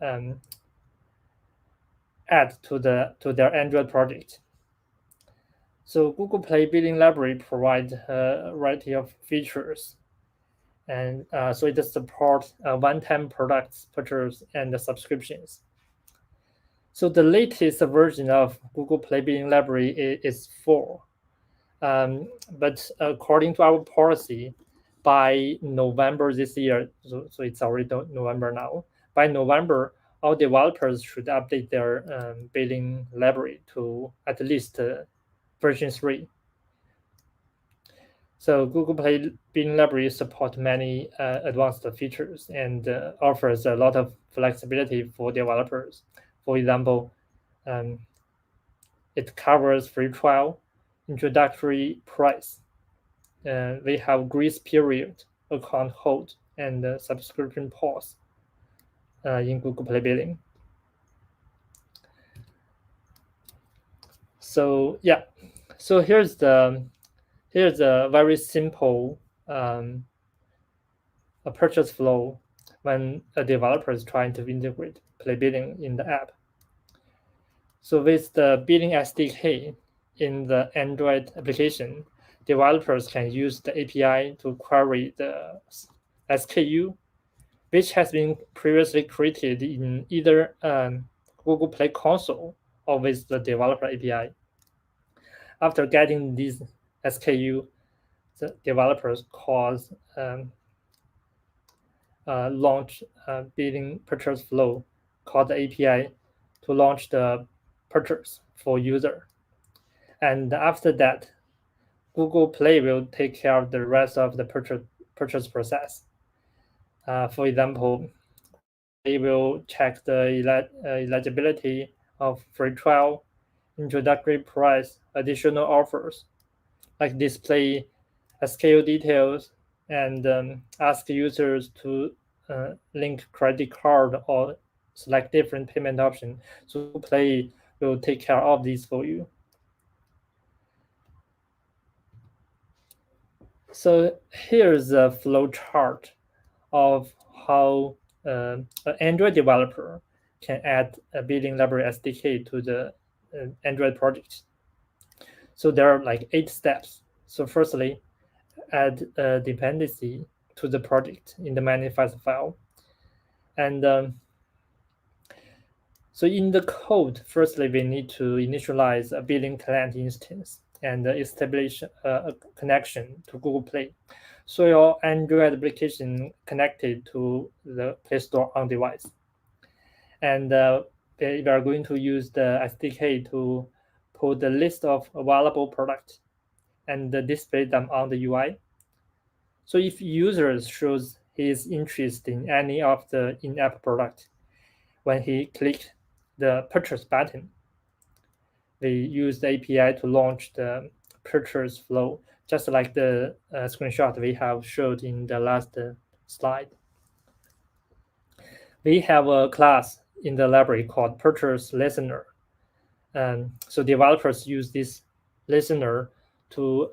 add to their Android project. So Google Play Billing Library provides a variety of features, and so it supports one-time products purchase and the subscriptions. So the latest version of Google Play Billing Library is 4. But according to our policy, by November this year, so it's already November now, by November, all developers should update their billing library to at least version 3. So Google Play Billing Library supports many advanced features and offers a lot of flexibility for developers. For example, it covers free trial, introductory price. We have grace period, account hold, and subscription pause in Google Play Billing. So yeah, so here's a very simple a purchase flow when a developer is trying to integrate Play Billing in the app. So with the Billing SDK in the Android application, developers can use the API to query the SKU, which has been previously created in either Google Play console or with the developer API. After getting these SKU, the developers launch billing purchase flow called the API to launch the purchase for user. And after that, Google Play will take care of the rest of the purchase process. For example, they will check the eligibility of free trial, introductory price, additional offers, like display SKU details, and ask users to link credit card or select different payment option. So Google Play will take care of these for you. So here's a flow chart of how an Android developer can add a billing library SDK to the Android project. So there are 8 steps. So firstly, add a dependency to the project in the manifest file. And So in the code, firstly, we need to initialize a billing client instance and establish a connection to Google Play. So your Android application connected to the Play Store on device. And we are going to use the SDK to put the list of available products and display them on the UI. So if users shows his interest in any of the in-app product, when he clicks the purchase button, we use the API to launch the purchase flow, just like the screenshot we have showed in the last slide. We have a class in the library called purchase listener. So developers use this listener to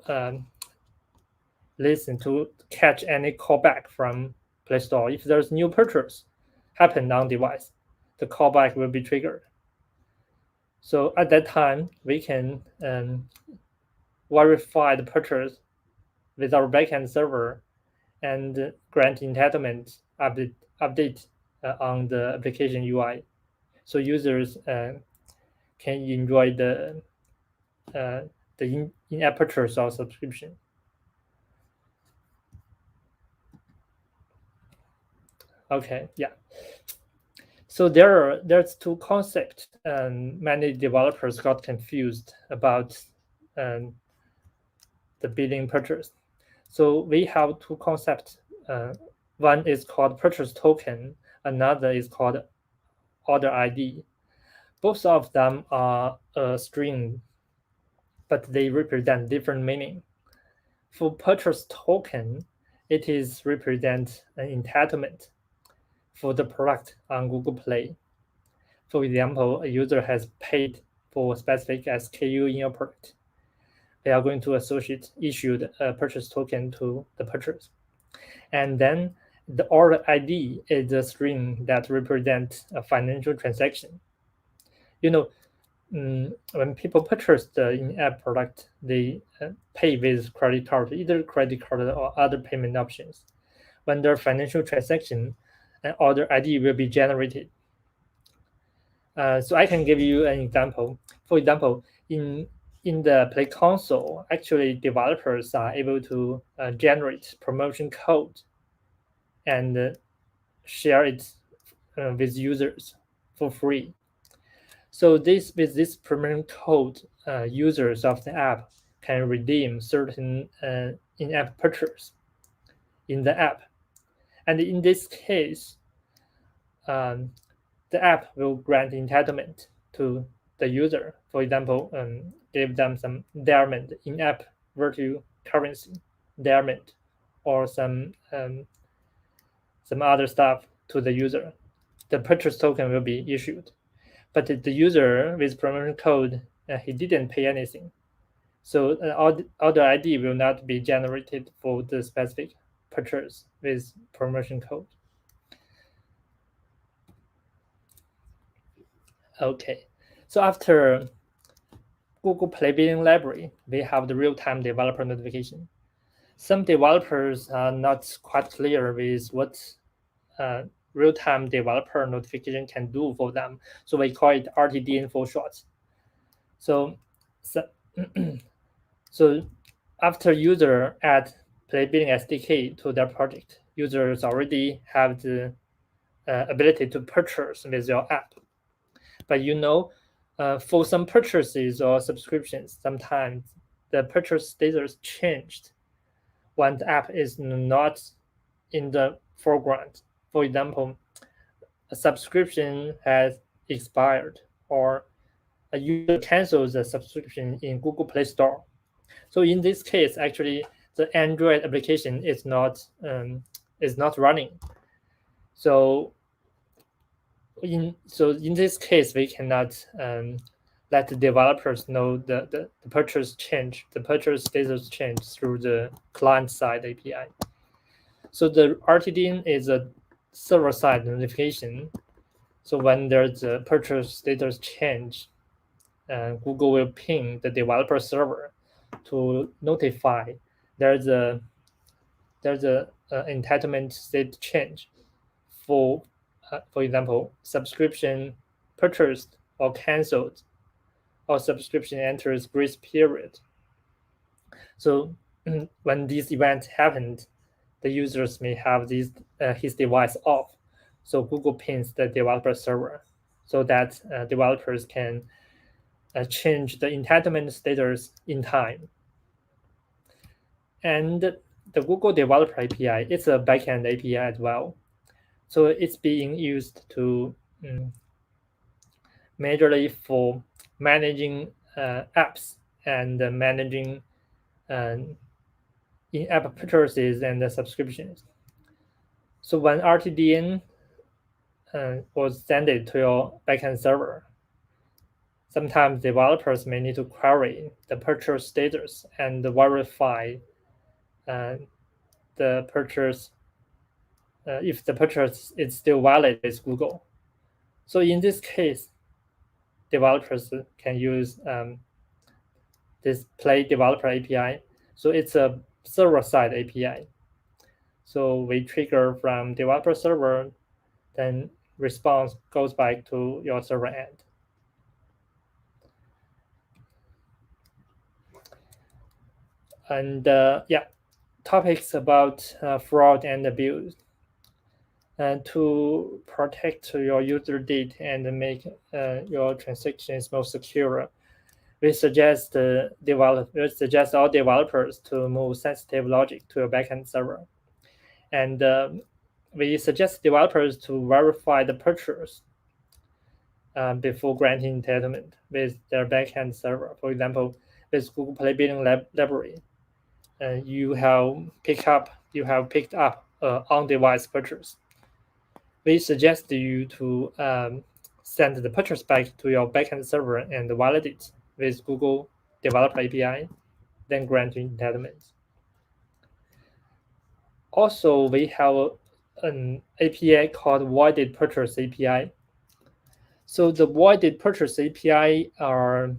listen to catch any callback from Play Store. If there's new purchase happened on device, the callback will be triggered. So at that time, we can verify the purchase with our backend server and grant entitlement update on the application UI. So users can enjoy the in-app purchase or subscription. Okay, yeah. So there's two concepts, and many developers got confused about the billing purchase. So we have two concepts. One is called purchase token, another is called order ID. Both of them are a string, but they represent different meaning. For purchase token, it is represent an entitlement for the product on Google Play. For example, a user has paid for a specific SKU in your product. They are going to issue a purchase token to the purchase. And then the order ID is a string that represents a financial transaction. You know, when people purchase the in-app product, they pay with credit card, either credit card or other payment options. When their financial transaction, an order ID will be generated. So I can give you an example. For example, in the Play console, actually developers are able to generate promotion code and share it with users for free. So with this promotion code, users of the app can redeem certain in-app purchase in the app. And in this case, the app will grant entitlement to the user. For example, give them some diamond in-app virtual currency, diamond, or some other stuff to the user. The purchase token will be issued, but the user with promotion code, he didn't pay anything. So order ID will not be generated for the specific purchase with promotion code. Okay, so after Google Play Billing Library, we have the real-time developer notification. Some developers are not quite clear with what real-time developer notification can do for them. So we call it RTD info short. So after user add Play Billing SDK to their project, users already have the ability to purchase with your app. But for some purchases or subscriptions, sometimes the purchase status changed when the app is not in the foreground. For example, a subscription has expired, or a user cancels a subscription in Google Play Store. So in this case, actually, the Android application is not running. So in this case, we cannot let the developers know the purchase status change through the client-side API. So the RTD is a server-side notification. So when there's a purchase status change, Google will ping the developer server to notify there's a entitlement state change for example, subscription purchased or canceled, or subscription enters grace period. So when this event happened, the users may have his device off. So Google pings the developer server so that developers can change the entitlement status in time. And the Google Developer API, it's a backend API as well. So it's being used to majorly for managing apps and managing in-app purchases and subscriptions. So when RTDN was sent to your backend server, sometimes developers may need to query the purchase status and verify the purchase, if the purchase is still valid with Google. So in this case, developers can use this Play Developer API. So it's a server-side API. So we trigger from developer server, then response goes back to your server end. And topics about fraud and abuse. And to protect your user data and make your transactions more secure, we suggest all developers to move sensitive logic to a backend server. And we suggest developers to verify the purchase before granting entitlement with their backend server. For example, with Google Play Billing Library, you have picked up on-device purchase. We suggest you to send the purchase back to your backend server and validate with Google Developer API, then grant entitlement. Also, we have an API called Voided Purchase API. So the Voided Purchase API are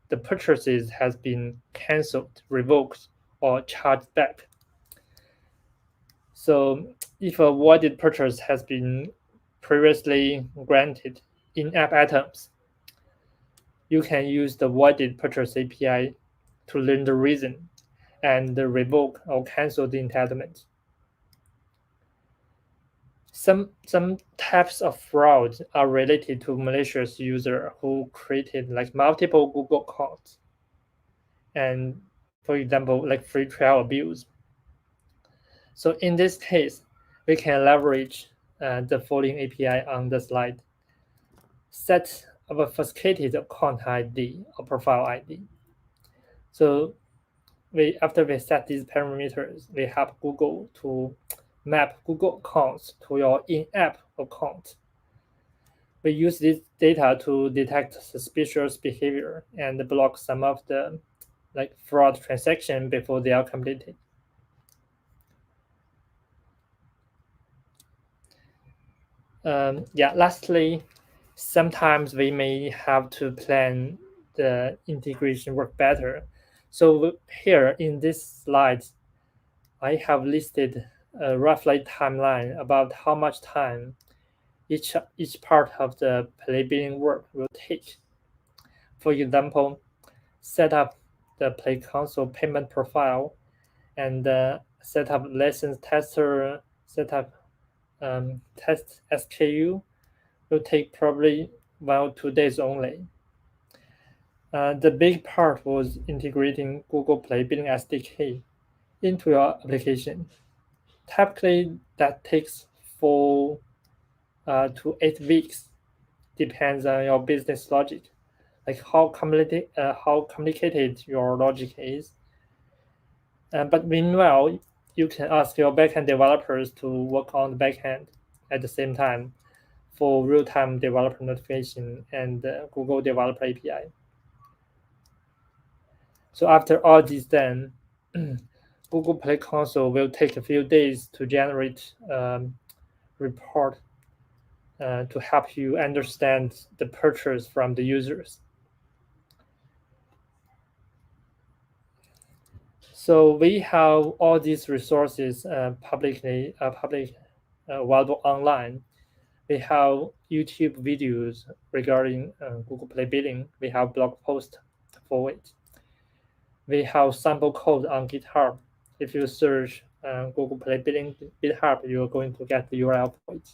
the purchases has been canceled, revoked, or charged back. So if a voided purchase has been previously granted in-app items, you can use the Voided Purchase API to learn the reason and revoke or cancel the entitlement. Some types of fraud are related to malicious user who created like multiple Google accounts, and for example, like free trial abuse. So in this case, we can leverage the following API on the slide. Set of obfuscated account ID or profile ID. So after we set these parameters, we help Google to map Google accounts to your in-app account. We use this data to detect suspicious behavior and block some of the fraud transactions before they are completed. Lastly, sometimes we may have to plan the integration work better. So here in this slide, I have listed a roughly timeline about how much time each part of the Play Billing work will take. For example, set up the Play Console payment profile and set up license tester, set up test SKU will take probably 1 or 2 days only. The big part was integrating Google Play Billing SDK into your application. Typically, that takes 4 to 8 weeks, depends on your business logic, like how complicated your logic is. But meanwhile, you can ask your backend developers to work on the backend at the same time for real-time developer notification and Google Developer API. So after all this done, Google Play Console will take a few days to generate report to help you understand the purchase from the users. So we have all these resources publicly available online. We have YouTube videos regarding Google Play Billing. We have blog post for it. We have sample code on GitHub. If you search Google Play Billing GitHub, you're going to get the URL for it.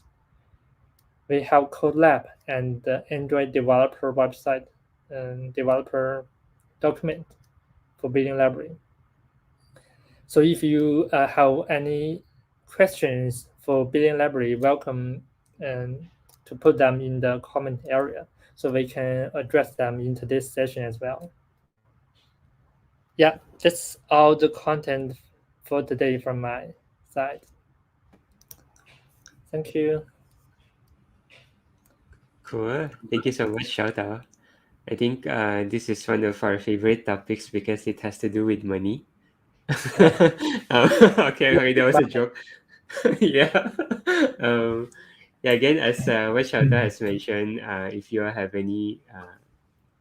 We have Code Lab and the Android developer website and developer document for billing library. So if you have any questions for billing library, welcome to put them in the comment area so we can address them in today's session as well. Yeah, that's all the content for today from my side. Thank you. Cool. Thank you so much, Xiaotao. I think this is one of our favorite topics because it has to do with money. Okay, that was a joke. Yeah. Yeah, again, as what Xiaotao has mentioned, if you have any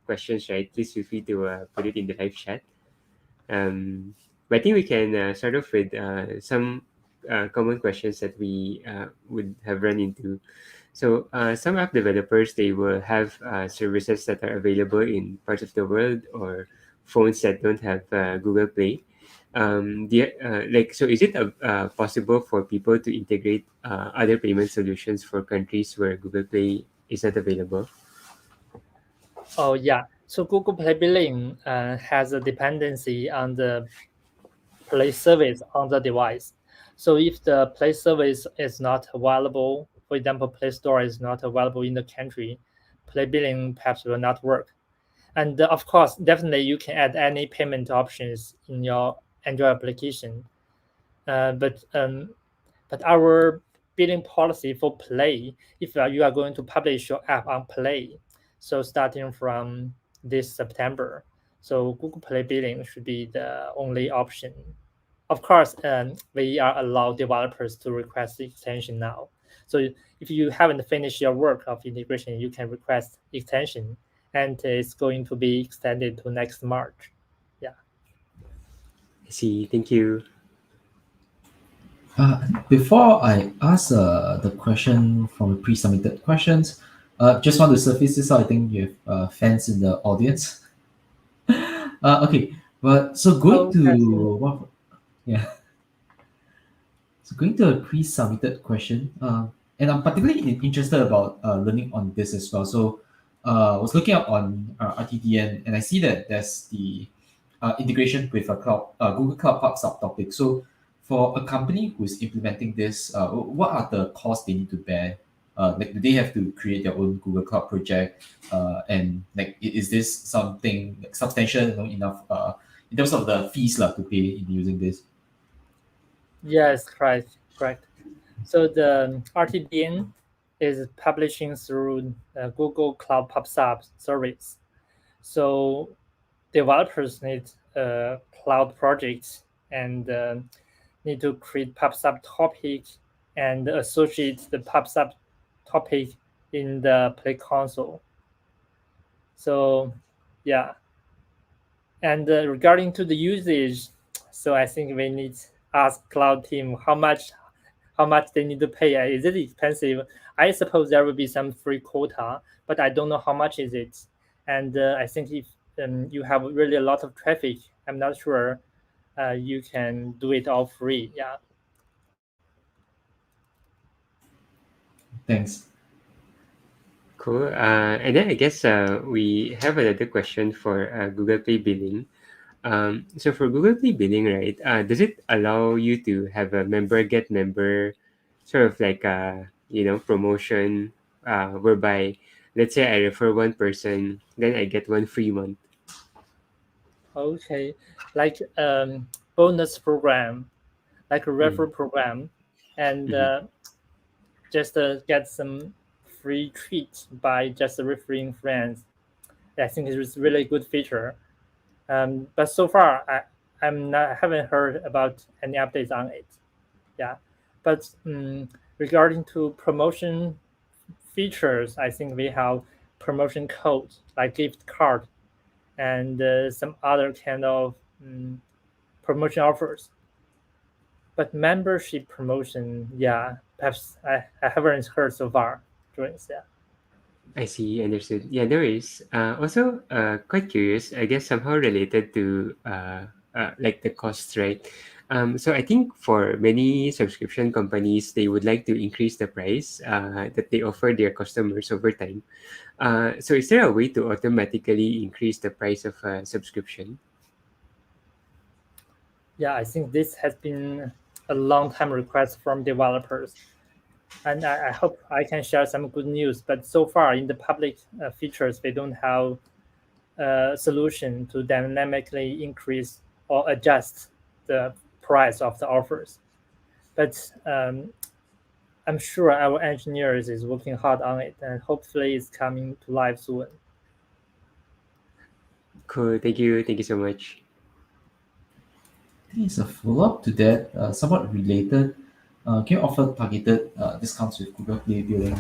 questions, right, please feel free to put it in the live chat. But I think we can start off with some common questions that we would have run into. So some app developers, they will have services that are available in parts of the world or phones that don't have Google Play. So is it possible for people to integrate other payment solutions for countries where Google Play is not available? Oh yeah, so Google Play Billing has a dependency on the Play service on the device. So if the Play service is not available, for example, Play Store is not available in the country, Play Billing perhaps will not work. And of course, definitely you can add any payment options in your Android application. But our billing policy for Play, if you are going to publish your app on Play, so starting from this September, so Google Play Billing should be the only option. Of course, we are allowed developers to request the extension now. So if you haven't finished your work of integration, you can request extension, and it's going to be extended to next March. Yeah. I see. Thank you. Before I ask the question from the pre-submitted questions, just want to surface this out. I think you have fans in the audience. Okay, but so going to what? Yeah. So going to a pre-submitted question, and I'm particularly interested about learning on this as well. So I was looking up on RTDN, and I see that there's the integration with a Google Cloud PubSub topic. So for a company who's implementing this, what are the costs they need to bear? Like, do they have to create their own Google Cloud project? And like, is this something like, substantial enough in terms of the fees to pay in using this? Yes, correct. So the RTDN is publishing through Google Cloud PubSub service. So developers need cloud projects and need to create PubSub topic and associate the PubSub topic in the Play console. So yeah. And regarding to the usage, so I think we need to ask cloud team how much they need to pay. Is it expensive? I suppose there will be some free quota, but I don't know how much is it. And I think if you have really a lot of traffic, I'm not sure you can do it all free. Yeah. Thanks. Cool. And then I guess we have another question for Google Play Billing. So for Google Play Billing, right, does it allow you to have a member get member sort of like a promotion whereby, let's say I refer one person, then I get one free month? Okay, like bonus program, like a referral program, and just get some free treats by just referring friends. I think it's a really good feature. But so far, I haven't heard about any updates on it. Yeah, but regarding to promotion features, I think we have promotion codes like gift card and some other kind of promotion offers. But membership promotion, yeah, perhaps I haven't heard so far. drinks. Yeah. I see, understood. Yeah, there is. Also, quite curious, I guess somehow related to like the costs, right? So I think for many subscription companies, they would like to increase the price that they offer their customers over time. So is there a way to automatically increase the price of a subscription? Yeah, I think this has been a long time request from developers. And I hope I can share some good news. But so far in the public features, we don't have a solution to dynamically increase or adjust the price of the offers. But I'm sure our engineers is working hard on it, and hopefully it's coming to life soon. Cool. Thank you. Thank you so much. I think it's a follow-up to that, somewhat related. Can you offer targeted discounts with Google Play billing?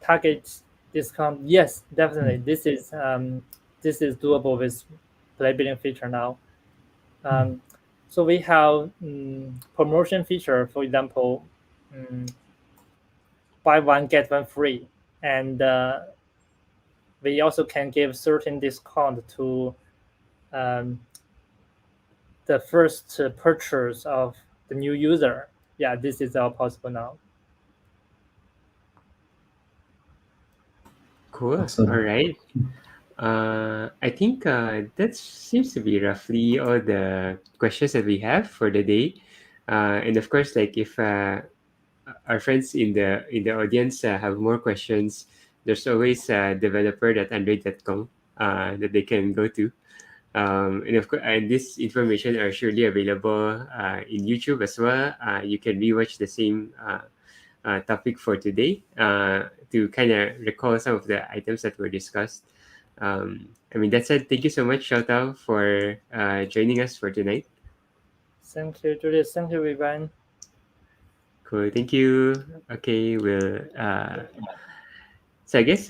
Target discount, yes, definitely. This is doable with Play billing feature now. So we have promotion feature, for example, buy one get one free, and we also can give certain discount to the first purchase of the new user. Yeah, this is all possible now. Cool. Awesome. All right. I think that seems to be roughly all the questions that we have for the day. And of course, like if our friends in the audience have more questions, there's always developer.android.com that they can go to. And of course, and this information are surely available in YouTube as well. You can rewatch the same topic for today to kind of recall some of the items that were discussed. I mean, that said, thank you so much, Xiaotao, for joining us for tonight. Thank you, Julius. Thank you, Ivan. Cool. Thank you. Okay, so I guess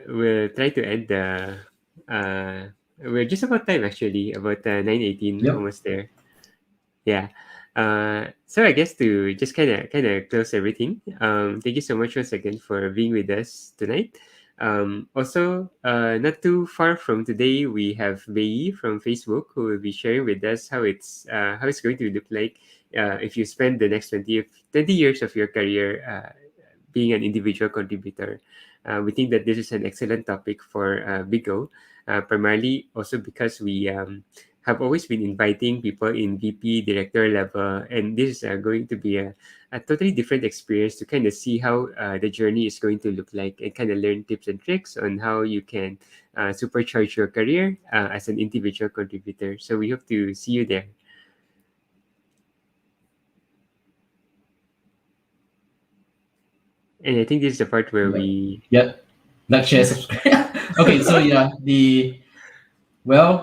we'll try to end the. We're just about time actually, about 9:18, Yep. almost there. Yeah. So I guess to just kind of close everything. Thank you so much once again for being with us tonight. Also, not too far from today, we have Bei from Facebook who will be sharing with us how it's going to look like if you spend the next 20 years of your career being an individual contributor. We think that this is an excellent topic for BigO, primarily also because we have always been inviting people in VP director level, and this is going to be a totally different experience to kind of see how the journey is going to look like and kind of learn tips and tricks on how you can supercharge your career as an individual contributor. So we hope to see you there. And I think this is the part where we like, share, subscribe. Okay, so yeah,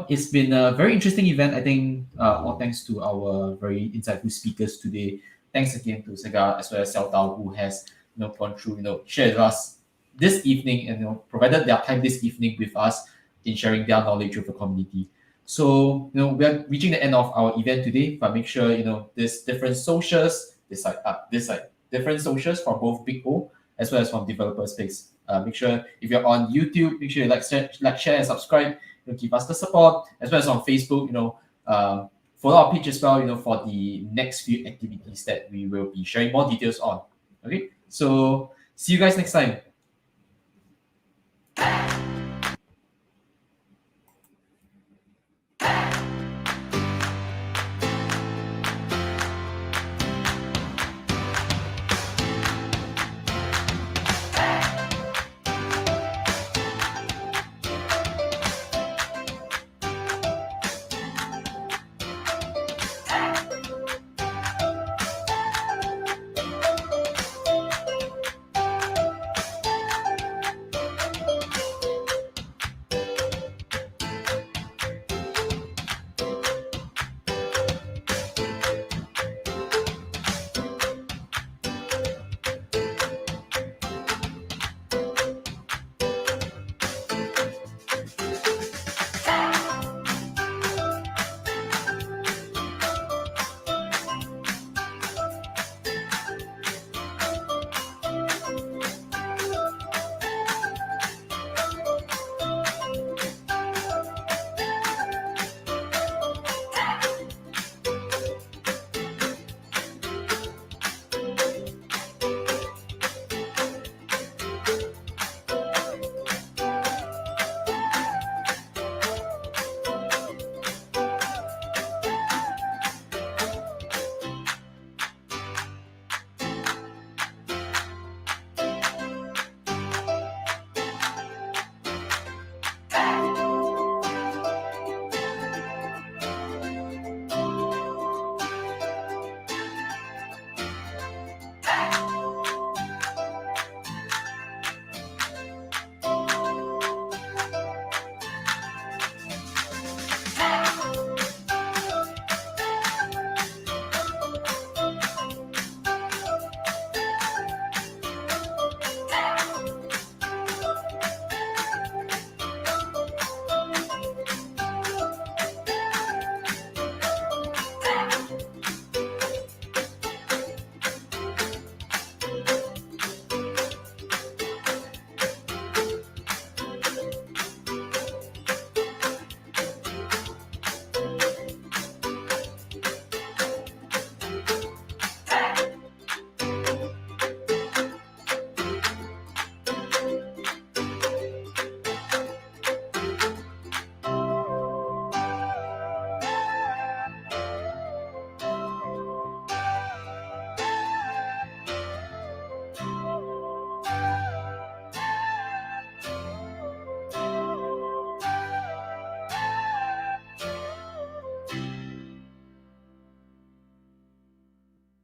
it's been a very interesting event. I think all thanks to our very insightful speakers today. Thanks again to Sega as well as Xiaotao, who has gone through, shared with us this evening and provided their time this evening with us in sharing their knowledge with the community. So we are reaching the end of our event today, but make sure there's different socials, this different socials from both BigO as well as from Developer Space. Make sure if you're on YouTube, make sure you like, share, and subscribe. Give us the support, as well as on Facebook. Follow our page as well. For the next few activities that we will be sharing more details on. Okay, so see you guys next time.